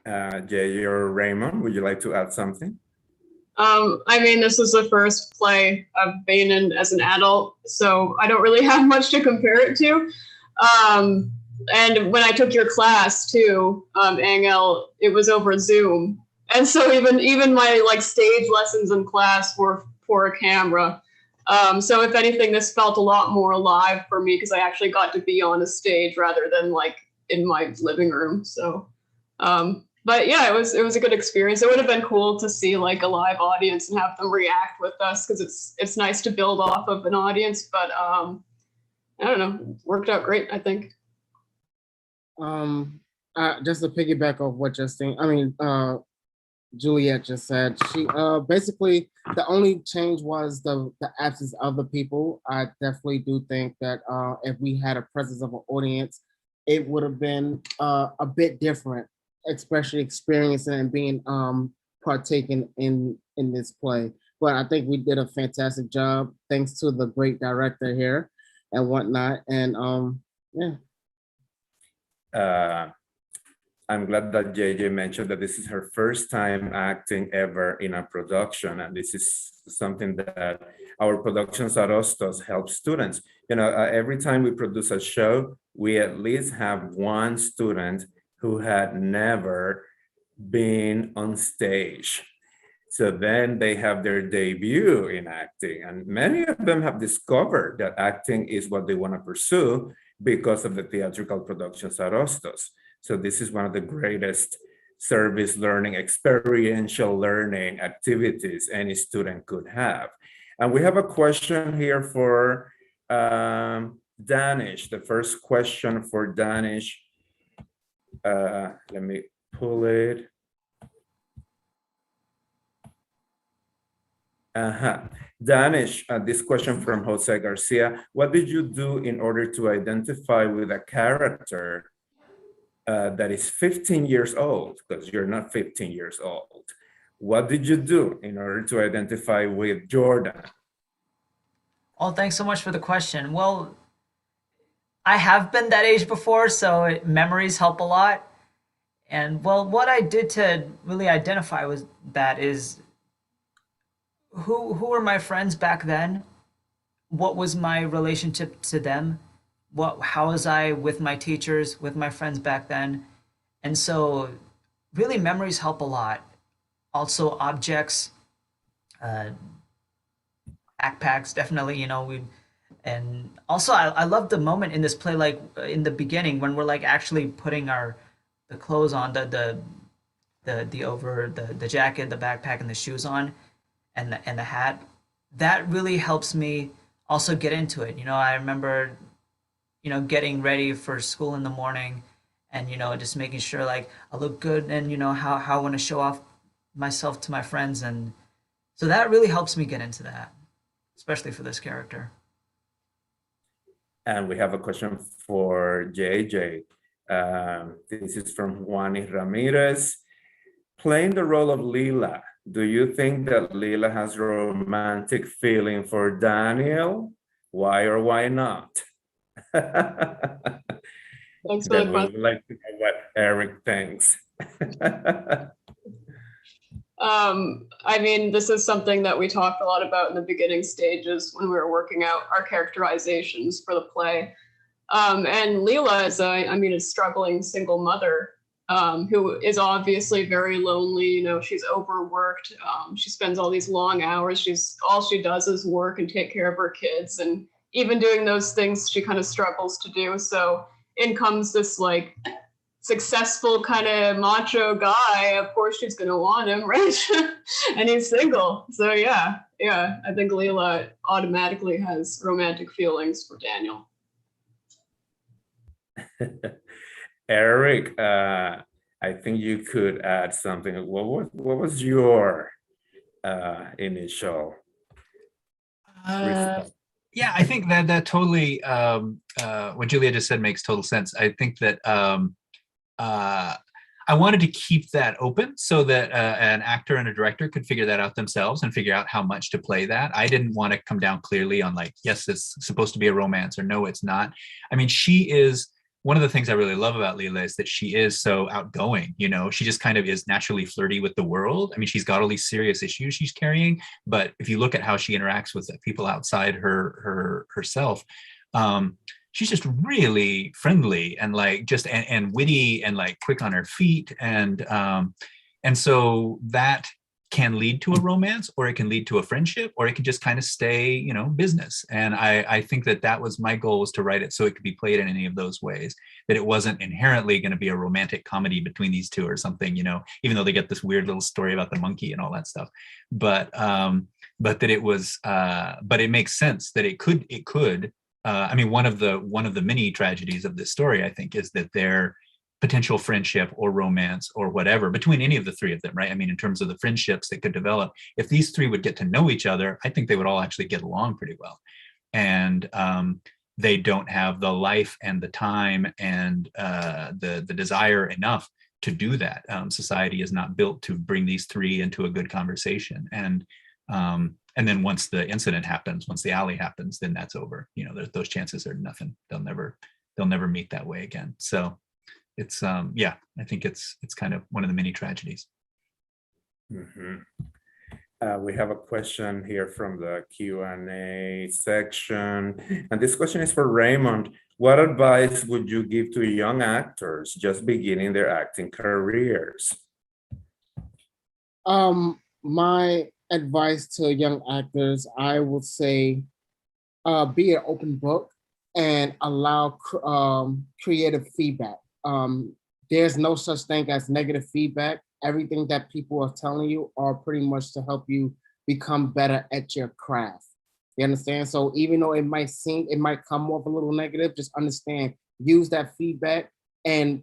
Jay or Raymond, would you like to add something? I mean, this is the first play I've been in as an adult, so I don't really have much to compare it to. And when I took your class too, Angel, it was over Zoom. And so even my like stage lessons in class were for a camera. So if anything, this felt a lot more alive for me, because I actually got to be on a stage rather than like in my living room. So, but yeah, it was a good experience. It would have been cool to see like a live audience and have them react with us, because it's nice to build off of an audience. But I don't know, worked out great, I think. Just to piggyback off what Justine, Juliet just said. She basically the only change was the absence of the people. I definitely do think that if we had a presence of an audience, it would have been a bit different, especially experiencing and being partaking in this play. But I think we did a fantastic job, thanks to the great director here and whatnot. And yeah. I'm glad that JJ mentioned that this is her first time acting ever in a production, and this is something that our productions at Hostos help students. You know, every time we produce a show, we at least have one student who had never been on stage. So then they have their debut in acting, and many of them have discovered that acting is what they want to pursue because of the theatrical productions at Hostos. So this is one of the greatest service learning, experiential learning activities any student could have. And we have a question here for Danish. The first question for Danish, let me pull it. Danish, this question from Jose Garcia. What did you do in order to identify with a character that is 15 years old? Because you're not 15 years old. What did you do in order to identify with Jordan? Oh, thanks so much for the question. Well, I have been that age before, so memories help a lot. And well, what I did to really identify with that is who were my friends back then? What was my relationship to them? How was I with my teachers, with my friends back then? And so really memories help a lot. Also objects, backpacks, definitely, you know, and also I love the moment in this play, like in the beginning when we're like actually putting the clothes on, the jacket, the backpack, and the shoes on, and the hat. That really helps me also get into it. You know, I remember, you know, getting ready for school in the morning and, you know, just making sure like I look good and, you know, how I want to show off myself to my friends. And so that really helps me get into that, especially for this character. And we have a question for JJ. This is from Juani Ramirez. Playing the role of Lila, do you think that Lila has romantic feeling for Daniel? Why or why not? Thanks for the Then we question. would like to know what Eric thinks. I mean, this is something that we talked a lot about in the beginning stages when we were working out our characterizations for the play. And Leela is a struggling single mother who is obviously very lonely. You know, she's overworked. She spends all these long hours. All she does is work and take care of her kids. And even doing those things, she kind of struggles to do. So in comes this like successful kind of macho guy. Of course she's going to want him, right? And he's single. So yeah, I think Leela automatically has romantic feelings for Daniel. Eric, I think you could add something. What was your initial response? Yeah, I think that totally, what Julia just said makes total sense. I think that I wanted to keep that open so that an actor and a director could figure that out themselves and figure out how much to play that. I didn't want to come down clearly on like, yes, it's supposed to be a romance, or no, it's not. I mean, she is, one of the things I really love about Leela is that she is so outgoing. You know, she just kind of is naturally flirty with the world. I mean, she's got all these serious issues she's carrying, but if you look at how she interacts with people outside herself, she's just really friendly and like just and witty and like quick on her feet, and so that can lead to a romance, or it can lead to a friendship, or it can just kind of stay, you know, business. And I think that was my goal, was to write it so it could be played in any of those ways, that it wasn't inherently going to be a romantic comedy between these two or something, you know, even though they get this weird little story about the monkey and all that stuff. But that it was, but it makes sense that it could. I mean, one of the many tragedies of this story, I think, is that potential friendship or romance or whatever between any of the three of them, right? I mean, in terms of the friendships that could develop, if these three would get to know each other, I think they would all actually get along pretty well. And they don't have the life and the time and the desire enough to do that. Society is not built to bring these three into a good conversation. And then once the incident happens, once the alley happens, then that's over. You know, those chances are nothing. They'll never meet that way again. So it's yeah, I think it's kind of one of the many tragedies. Mhm. We have a question here from the Q&A section. And this question is for Raymond. What advice would you give to young actors just beginning their acting careers? My advice to young actors, I would say, be an open book and allow creative feedback. There's no such thing as negative feedback. Everything that people are telling you are pretty much to help you become better at your craft. You understand? So even though it might come off a little negative, just understand, use that feedback and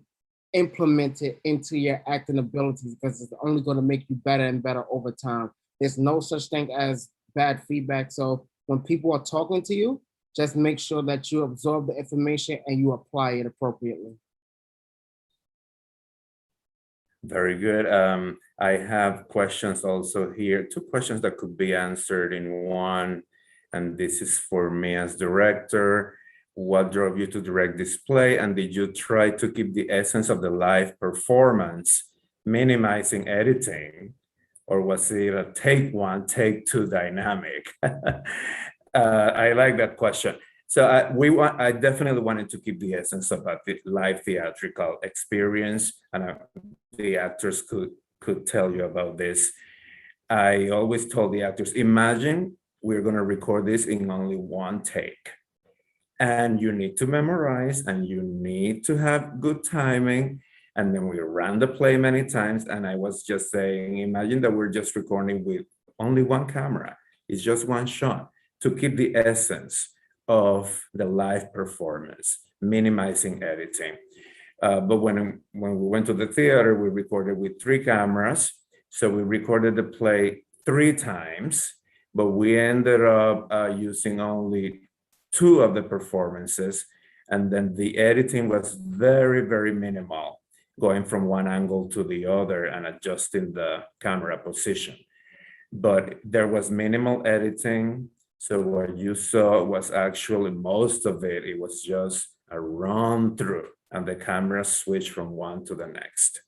implement it into your acting abilities, because it's only going to make you better and better over time. There's no such thing as bad feedback. So when people are talking to you, just make sure that you absorb the information and you apply it appropriately. Very good. I have questions also here, 2 questions that could be answered in one. And this is for me as director. What drove you to direct this play? And did you try to keep the essence of the live performance, minimizing editing? Or was it a take 1, take 2 dynamic? I like that question. So I definitely wanted to keep the essence of a live theatrical experience, and the actors could tell you about this. I always told the actors, imagine we're going to record this in only 1 take. And you need to memorize, and you need to have good timing. And then we ran the play many times, and I was just saying, imagine that we're just recording with only 1 camera. It's just 1 shot to keep the essence of the live performance, minimizing editing. But when we went to the theater, we recorded with 3 cameras. So we recorded the play 3 times, but we ended up using only 2 of the performances. And then the editing was very, very minimal, going from one angle to the other and adjusting the camera position. But there was minimal editing. So what you saw was actually most of it. It was just a run through, and the camera switched from one to the next.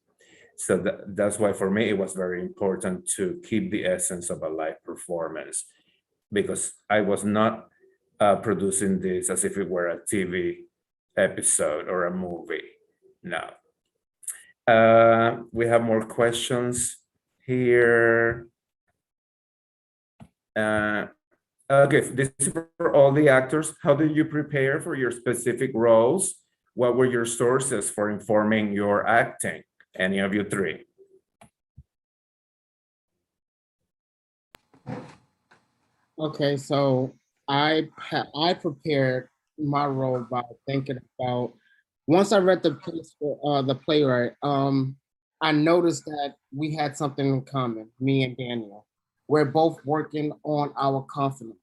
So that's why for me, it was very important to keep the essence of a live performance, because I was not producing this as if it were a TV episode or a movie. No. We have more questions here. Okay, this is for all the actors. How did you prepare for your specific roles? What were your sources for informing your acting? Any of you 3? Okay, so I prepared my role by thinking about, once I read the piece for the playwright, I noticed that we had something in common, me and Daniel. We're both working on our confidence.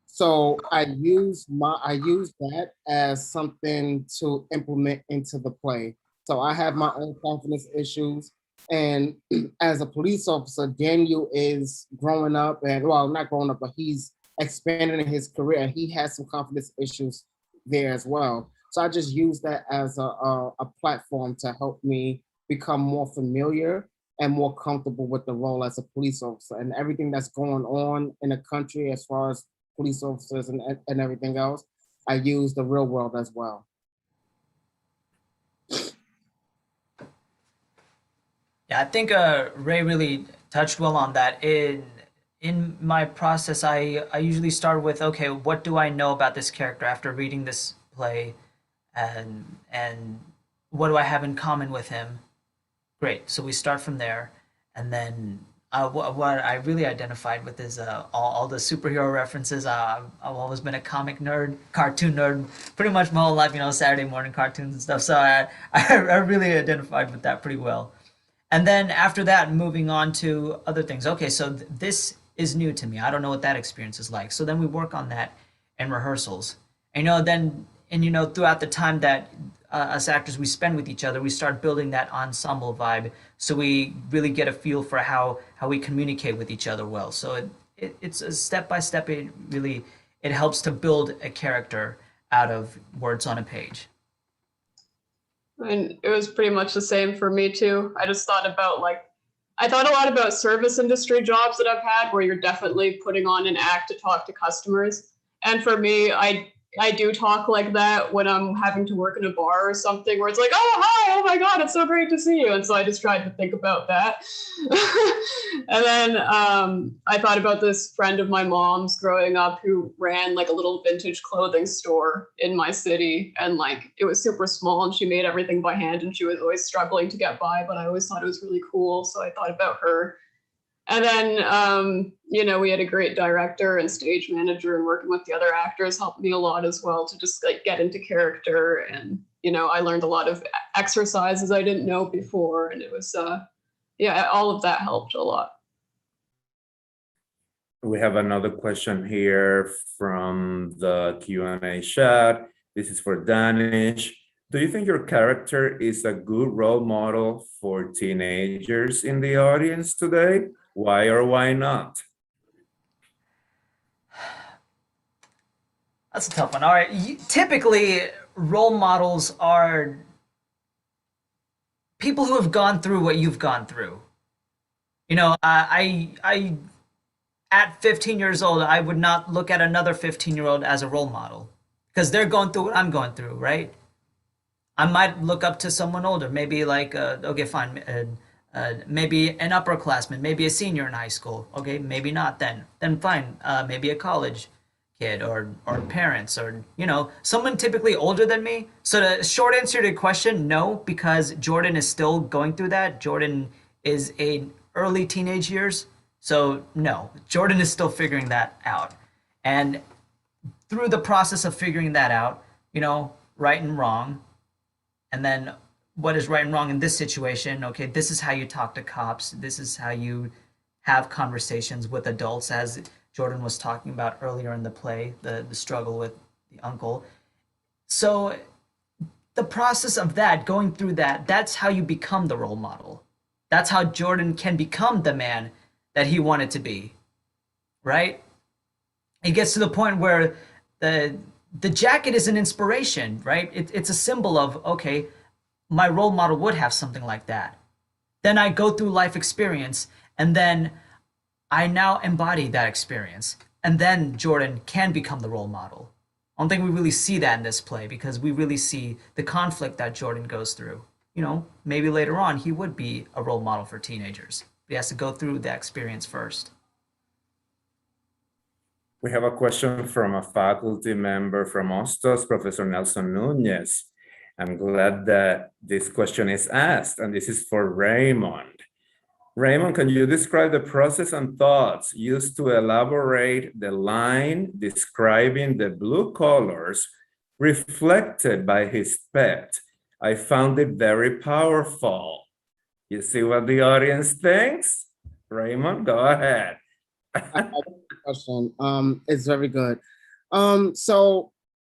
So I used that as something to implement into the play. So I have my own confidence issues. And as a police officer, Daniel is growing up, and well, not growing up, but he's expanding his career, and he has some confidence issues there as well. So I just use that as a platform to help me become more familiar and more comfortable with the role as a police officer and everything that's going on in the country as far as police officers and everything else. I use the real world as well. Yeah, I think Ray really touched well on that. In my process, I usually start with, okay, what do I know about this character after reading this play, and what do I have in common with him? Great. So we start from there, and then what I really identified with is all the superhero references. I've always been a comic nerd, cartoon nerd, pretty much my whole life. You know, Saturday morning cartoons and stuff. So I really identified with that pretty well. And then after that, moving on to other things. Okay, so this is new to me. I don't know what that experience is like. So then we work on that in rehearsals. And, throughout the time that us actors we spend with each other, we start building that ensemble vibe. So we really get a feel for how we communicate with each other well. So it's a step by step. It helps to build a character out of words on a page. And it was pretty much the same for me too. I just thought about I thought a lot about service industry jobs that I've had where you're definitely putting on an act to talk to customers. And for me, I do talk like that when I'm having to work in a bar or something where it's like, oh, hi, oh my God, it's so great to see you. And so I just tried to think about that. And then I thought about this friend of my mom's growing up who ran like a little vintage clothing store in my city. And it was super small and she made everything by hand and she was always struggling to get by, but I always thought it was really cool. So I thought about her. And then, we had a great director and stage manager, and working with the other actors helped me a lot as well to just get into character. And, I learned a lot of exercises I didn't know before. And it was, all of that helped a lot. We have another question here from the Q&A chat. This is for Danish. Do you think your character is a good role model for teenagers in the audience today? Why or why not? That's a tough one. All right. Typically, role models are people who have gone through what you've gone through. I at 15 years old, I would not look at another 15-year-old as a role model because they're going through what I'm going through, right? I might look up to someone older, maybe okay, fine, maybe an upperclassman, maybe a senior in high school. Okay, maybe not then fine, maybe a college kid or parents or, someone typically older than me. So the short answer to the question, no, because Jordan is still going through that. Jordan is in early teenage years. So no, Jordan is still figuring that out. And through the process of figuring that out, right and wrong, and then what is right and wrong in this situation? Okay, this is how you talk to cops. This is how you have conversations with adults, as Jordan was talking about earlier in the play, the struggle with the uncle. So the process of that, going through that, that's how you become the role model. That's how Jordan can become the man that he wanted to be, right? It gets to the point where the jacket is an inspiration, right? It's a symbol of, okay, my role model would have something like that. Then I go through life experience, and then I now embody that experience. And then Jordan can become the role model. I don't think we really see that in this play because we really see the conflict that Jordan goes through. Maybe later on he would be a role model for teenagers. But he has to go through that experience first. We have a question from a faculty member from Hostos, Professor Nelson Nunez. I'm glad that this question is asked, and this is for Raymond. Raymond, can you describe the process and thoughts used to elaborate the line describing the blue colors reflected by his pet? I found it very powerful. You see what the audience thinks? Raymond, go ahead. Question. It's very good. So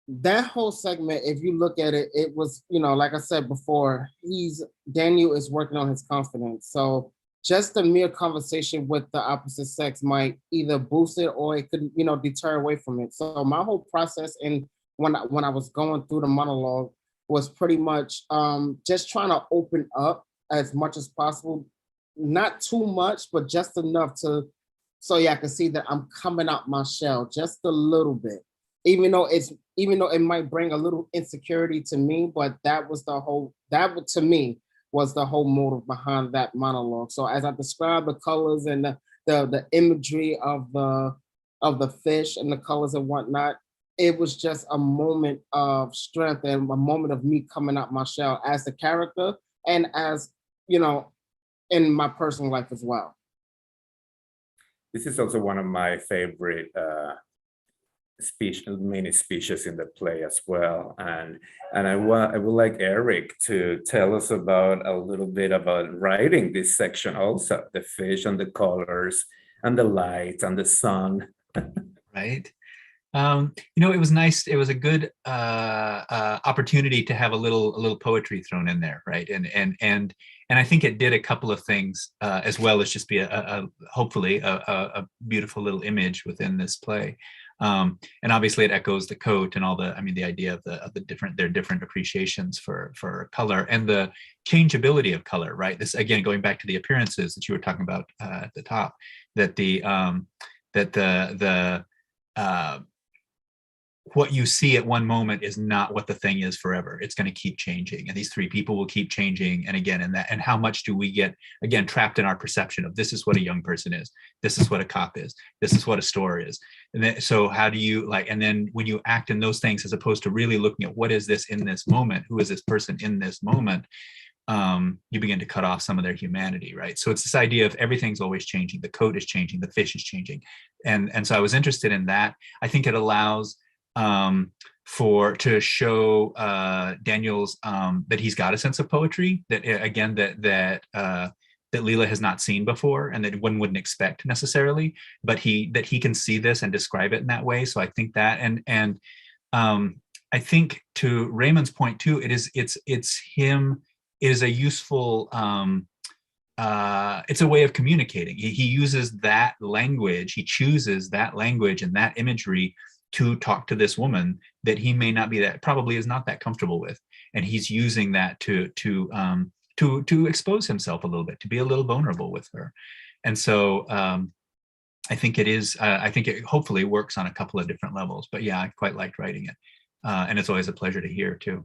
that whole segment, if you look at it, it was, like I said before, Daniel is working on his confidence. So just the mere conversation with the opposite sex might either boost it or it could, deter away from it. So my whole process, and when I was going through the monologue, was pretty much just trying to open up as much as possible, not too much, but just enough so I can see that I'm coming out my shell just a little bit, even though it might bring a little insecurity to me, but that to me was the whole motive behind that monologue. So as I described the colors and the imagery of the fish and the colors and whatnot, it was just a moment of strength and a moment of me coming out my shell as a character and as, in my personal life as well. this is also one of my favorite mini speeches in the play as well. And I would like Eric to tell us about a little bit about writing this section also, the fish and the colors and the light and the sun. Right. It was nice. It was a good opportunity to have a little poetry thrown in there, right? And I think it did a couple of things as well as just be hopefully a beautiful little image within this play. And obviously it echoes the coat and all the idea of the different appreciations for color and the changeability of color, right? This again going back to the appearances that you were talking about at the top, that what you see at one moment is not what the thing is forever. It's going to keep changing, and these three people will keep changing. And again, and how much do we get again trapped in our perception of this is what a young person is, this is what a cop is, this is what a store is, and then so how do you and then when you act in those things as opposed to really looking at what is this in this moment, who is this person in this moment, you begin to cut off some of their humanity, right? So it's this idea of everything's always changing. The coat is changing, the fish is changing, and so I was interested in that. I think it allows to show Daniel's that he's got a sense of poetry that again that Leela has not seen before and that one wouldn't expect necessarily, but that he can see this and describe it in that way. So I think that and I think to Raymond's point too, it's him. It is a useful it's a way of communicating. He uses that language, he chooses that language and that imagery to talk to this woman that he may not be probably is not that comfortable with, and he's using that to expose himself a little bit, to be a little vulnerable with her. And so I think it hopefully works on a couple of different levels. But yeah, I quite liked writing it, and it's always a pleasure to hear too.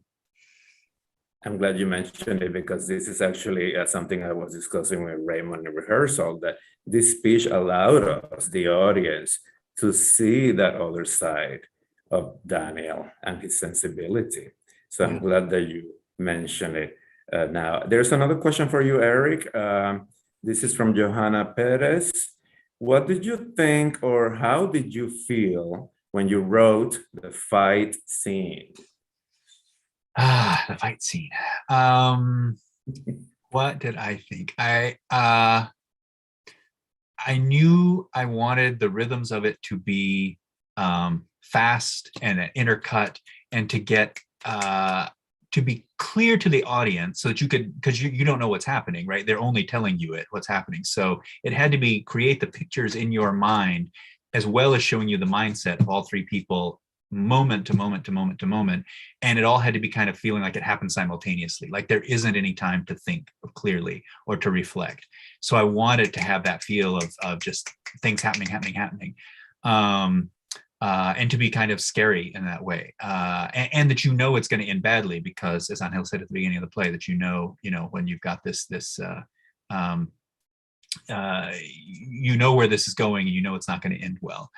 I'm glad you mentioned it, because this is actually something I was discussing with Raymond in rehearsal, that this speech allowed us, the audience, to see that other side of Daniel and his sensibility. So I'm glad that you mentioned it now. There's another question for you, Eric. This is from Johanna Perez. What did you think, or how did you feel when you wrote the fight scene? The fight scene. What did I think? I knew I wanted the rhythms of it to be fast and intercut, and to get to be clear to the audience, so that you could, because you don't know what's happening, right? They're only telling you what's happening. So it had to create the pictures in your mind, as well as showing you the mindset of all three people, moment to moment to moment to moment. And it all had to be kind of feeling like it happened simultaneously, like there isn't any time to think clearly or to reflect. So I wanted to have that feel of just things happening, and to be kind of scary in that way, and that it's going to end badly, because as Ángel said at the beginning of the play, that when you've got this where this is going, and it's not going to end well.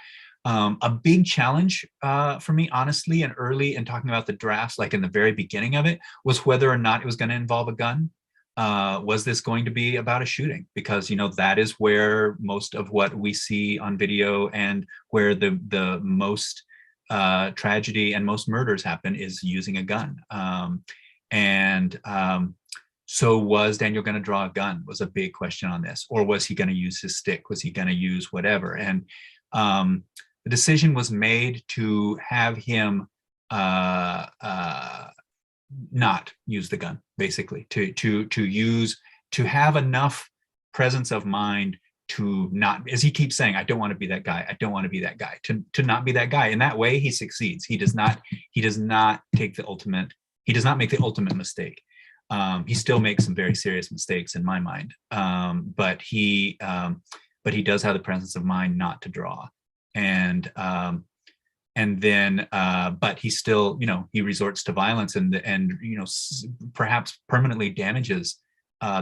A big challenge for me, honestly, and early in talking about the drafts, like in the very beginning of it, was whether or not it was going to involve a gun. Was this going to be about a shooting? Because that is where most of what we see on video, and where the most tragedy and most murders happen, is using a gun. So was Daniel going to draw a gun? Was a big question on this, or was he going to use his stick? Was he going to use whatever? And the decision was made to have him not use the gun, basically, to have enough presence of mind to not, as he keeps saying, I don't want to be that guy, I don't want to be that guy, to not be that guy. In that way, he succeeds. He does not make the ultimate mistake. He still makes some very serious mistakes in my mind, but he does have the presence of mind not to draw. And then but he still, he resorts to violence and perhaps permanently damages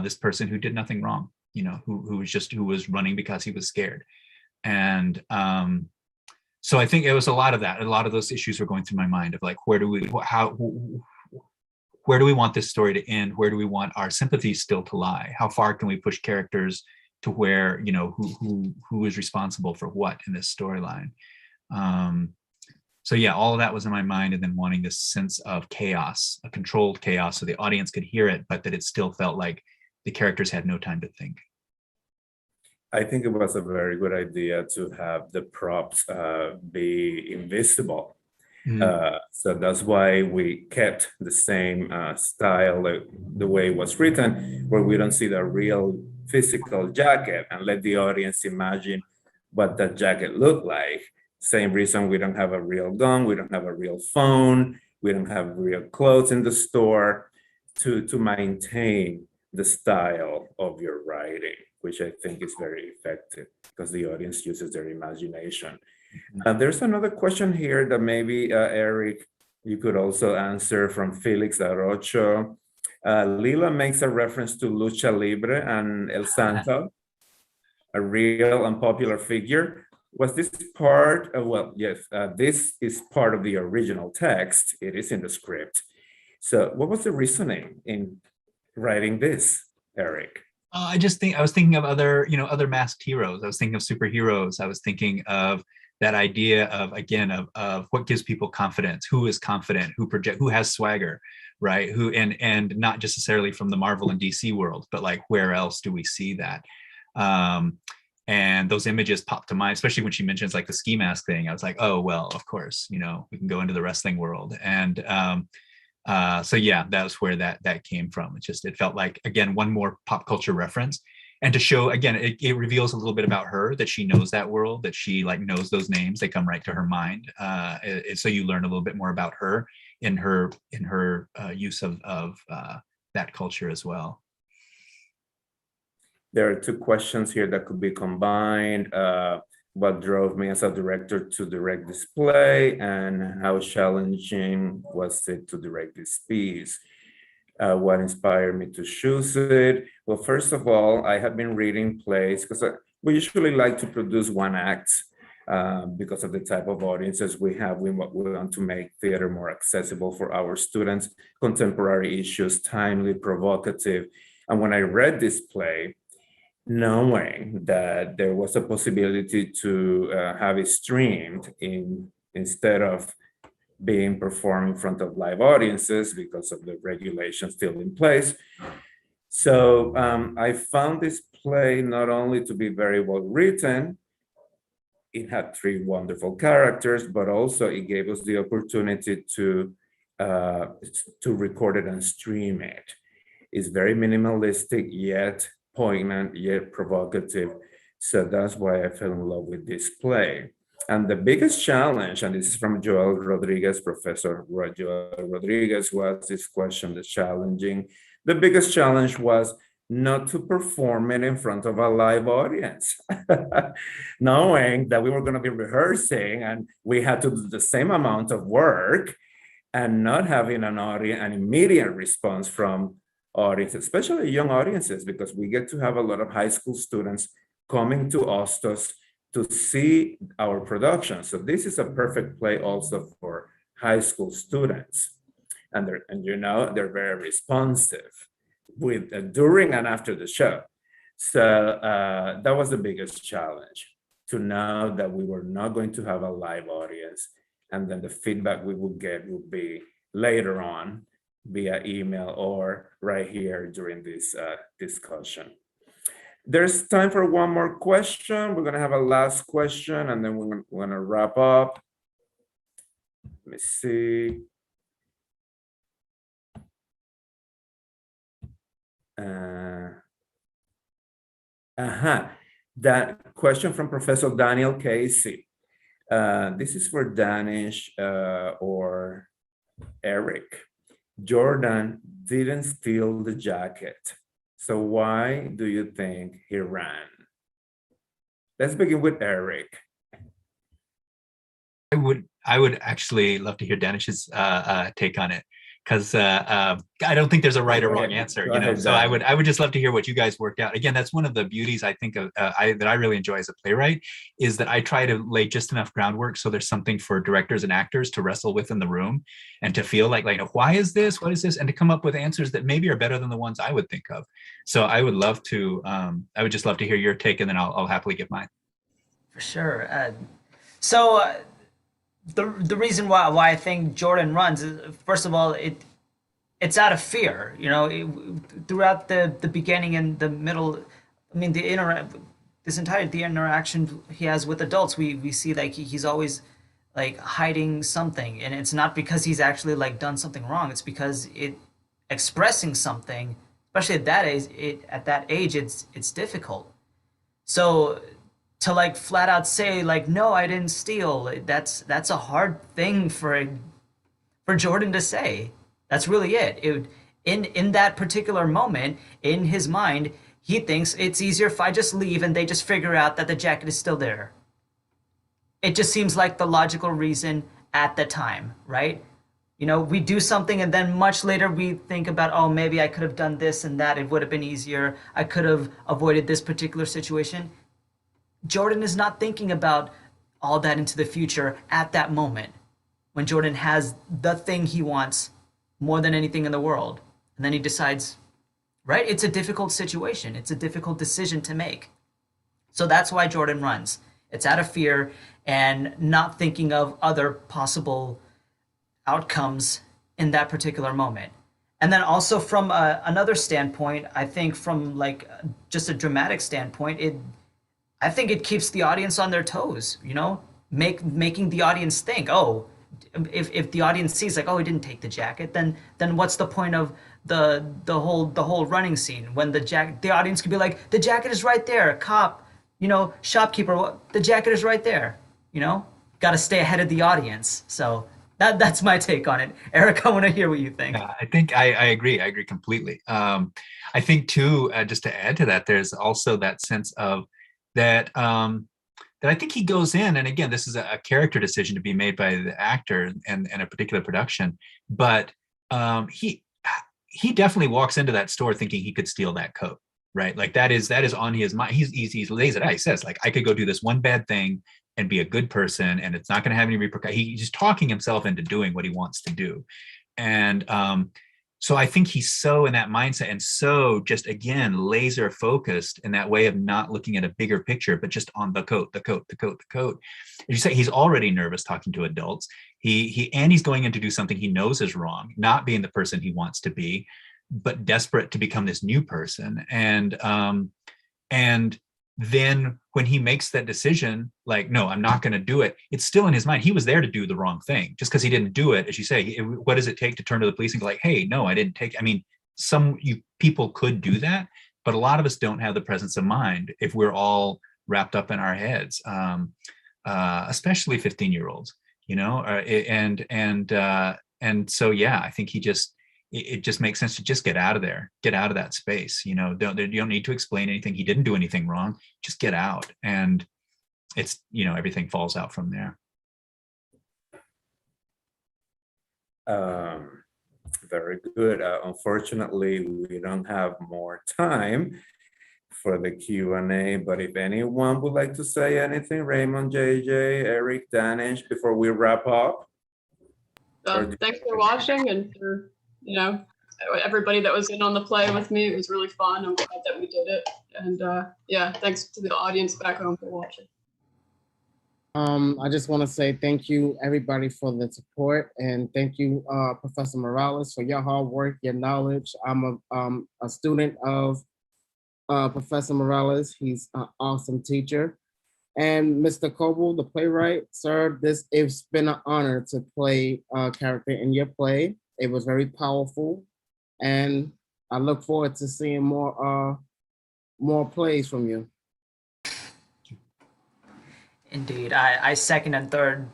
this person who did nothing wrong, who was running because he was scared. And so I think it was a lot of that. A lot of those issues were going through my mind, of like, where do we want this story to end? Where do we want our sympathies still to lie? How far can we push characters to where, you know, who is responsible for what in this storyline. So yeah, all of that was in my mind, and then wanting this sense of chaos, a controlled chaos, so the audience could hear it, but that it still felt like the characters had no time to think. I think it was a very good idea to have the props be invisible. So that's why we kept the same style, the way it was written, where we don't see the real physical jacket and let the audience imagine what that jacket looked like. Same reason we don't have a real gun, we don't have a real phone, we don't have real clothes in the store, to maintain the style of your writing, which I think is very effective because the audience uses their imagination. There's another question here that maybe Eric, you could also answer, from Felix Arocho. Lila makes a reference to Lucha Libre and El Santo, a real and popular figure. Was this part of, well, yes, this is part of the original text. It is in the script. So what was the reasoning in writing this, Eric? I was thinking of other, you know, other masked heroes. I was thinking of superheroes. I was thinking of that idea of, again, of what gives people confidence, who is confident, who has swagger, right? Who, and not just necessarily from the Marvel and DC world, but like, where else do we see that? And those images popped to mind, especially when she mentions like the ski mask thing. I was like, oh, well, of course, you know, we can go into the wrestling world. And so yeah, that was where that came from. It felt like, again, one more pop culture reference. And to show, again, it reveals a little bit about her, that she knows that world, that she like knows those names, they come right to her mind. So you learn a little bit more about her in her use of that culture as well. There are two questions here that could be combined. What drove me as a director to direct this play, and how challenging was it to direct this piece? What inspired me to choose it? Well, first of all, I have been reading plays because we usually like to produce one act because of the type of audiences we have. We want to make theater more accessible for our students, contemporary issues, timely, provocative. And when I read this play, knowing that there was a possibility to have it streamed instead of being performed in front of live audiences because of the regulations still in place. So I found this play not only to be very well written, it had 3 wonderful characters, but also it gave us the opportunity to record it and stream it. It's very minimalistic, yet poignant, yet provocative. So that's why I fell in love with this play. And the biggest challenge, and this is from Joel Rodriguez, Professor Joel Rodriguez, was this question, the biggest challenge was not to perform it in front of a live audience, knowing that we were going to be rehearsing and we had to do the same amount of work, and not having an immediate response from audience, especially young audiences, because we get to have a lot of high school students coming to Hostos to see our production. So this is a perfect play also for high school students. And they're very responsive with during and after the show. So that was the biggest challenge, to know that we were not going to have a live audience, and then the feedback we would get would be later on via email or right here during this discussion. There's time for one more question. We're gonna have a last question and then we're gonna wrap up. Let me see. That question from Professor Daniel Casey. This is for Danish or Eric. Jordan didn't steal the jacket. So why do you think he ran? Let's begin with Eric. I would actually love to hear Danish's take on it. because I don't think there's a right or wrong answer, Go you know. ahead, So Dan. I would just love to hear what you guys worked out. Again, that's one of the beauties I think of that I really enjoy as a playwright, is that I try to lay just enough groundwork so there's something for directors and actors to wrestle with in the room, and to feel like why is this, what is this, and to come up with answers that maybe are better than the ones I would think of. So I would love to I would just love to hear your take, and then I'll happily give mine. For sure. The reason why I think Jordan runs is, first of all, it's out of fear. You know, throughout the beginning and the middle, I mean, the interaction he has with adults, we see like he's always like hiding something, and it's not because he's actually like done something wrong. It's because expressing something, especially at that age, it's difficult. So to like flat out say like, no, I didn't steal, that's a hard thing for Jordan to say. That's really it. In that particular moment, in his mind, he thinks it's easier if I just leave and they just figure out that the jacket is still there. It just seems like the logical reason at the time, right? You know, we do something and then much later we think about, oh, maybe I could have done this and that. It would have been easier. I could have avoided this particular situation. Jordan is not thinking about all that into the future at that moment, when Jordan has the thing he wants more than anything in the world. And then he decides, right? It's a difficult situation. It's a difficult decision to make. So that's why Jordan runs. It's out of fear and not thinking of other possible outcomes in that particular moment. And then also from another standpoint, I think from like just a dramatic standpoint, I think it keeps the audience on their toes, you know, making the audience think, oh, if the audience sees like, oh, he didn't take the jacket, then what's the point of the whole running scene, when the audience could be like, the jacket is right there, cop, you know, shopkeeper, the jacket is right there, you know, got to stay ahead of the audience. So that's my take on it. Eric, I want to hear what you think. Yeah, I think I agree. I agree completely. I think too, just to add to that, there's also that sense of that that I think he goes in, and again, this is a character decision to be made by the actor and a particular production, but he definitely walks into that store thinking he could steal that coat, right? Like that is on his mind. He lays it out. He says like, I could go do this one bad thing and be a good person, and it's not going to have any repercussions. He's just talking himself into doing what he wants to do, and so I think he's so in that mindset, and so just again laser focused in that way of not looking at a bigger picture, but just on the coat. As you say, he's already nervous talking to adults. He's going in to do something he knows is wrong, not being the person he wants to be, but desperate to become this new person. And then when he makes that decision, like, no, I'm not going to do it, it's still in his mind. He was there to do the wrong thing. Just because he didn't do it, as you say, what does it take to turn to the police and go like, hey, no, I didn't take, I mean, people could do that, but a lot of us don't have the presence of mind if we're all wrapped up in our heads, especially 15-year-olds, you know, and so, yeah, I think it just makes sense to just get out of there, get out of that space. You know, you don't need to explain anything. He didn't do anything wrong. Just get out, and it's, you know, everything falls out from there. Very good. Unfortunately, we don't have more time for the Q&A, but if anyone would like to say anything, Raymond, JJ, Eric, Danish, before we wrap up. Thanks for watching, and for, you know, everybody that was in on the play with me. It was really fun. I'm glad that we did it. And yeah, thanks to the audience back home for watching. I just want to say thank you, everybody, for the support, and thank you, Professor Morales, for your hard work, your knowledge. I'm a student of Professor Morales. He's an awesome teacher. And Mr. Coble, the playwright, sir, it's been an honor to play a character in your play. It was very powerful, and I look forward to seeing more plays from you. Indeed, I second and third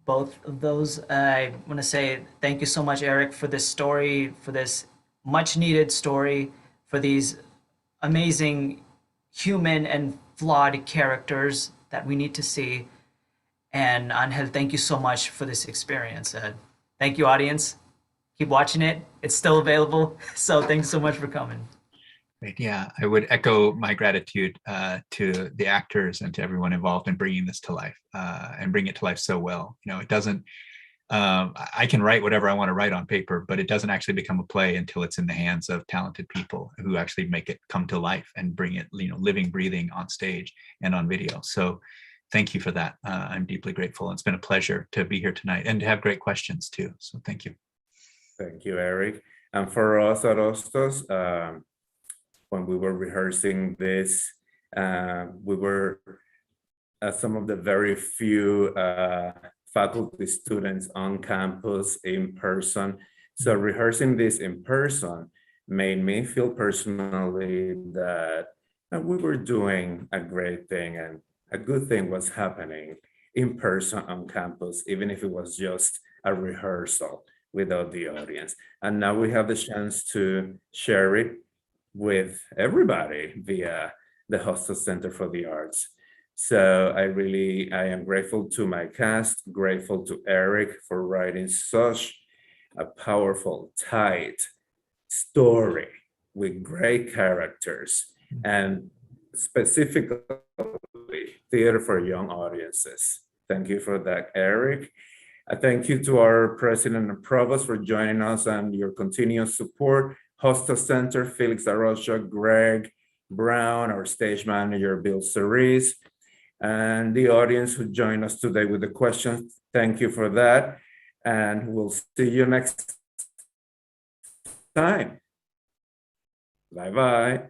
both of those. I want to say thank you so much, Eric, for this story, for this much needed story, for these amazing human and flawed characters that we need to see. And Angel, thank you so much for this experience. Thank you, audience. keep watching it. It's still available. So thanks so much for coming. Great. Yeah, I would echo my gratitude to the actors and to everyone involved in bringing this to life and bring it to life so well. You know, it doesn't, I can write whatever I want to write on paper, but it doesn't actually become a play until it's in the hands of talented people who actually make it come to life and bring it, you know, living, breathing on stage and on video. So thank you for that. I'm deeply grateful. It's been a pleasure to be here tonight and to have great questions too. So thank you. Thank you, Eric. And for us at Hostos, when we were rehearsing this, we were some of the very few faculty students on campus in person. So rehearsing this in person made me feel personally that we were doing a great thing and a good thing was happening in person on campus, even if it was just a rehearsal without the audience. And now we have the chance to share it with everybody via the Hostos Center for the Arts. So I am grateful to my cast, grateful to Eric for writing such a powerful, tight story with great characters and specifically theater for young audiences. Thank you for that, Eric. I thank you to our president and provost for joining us and your continuous support. Hostos Center, Felix Arrocha, Greg Brown, our stage manager, Bill Cerise, and the audience who joined us today with the questions. Thank you for that. And we'll see you next time. Bye-bye.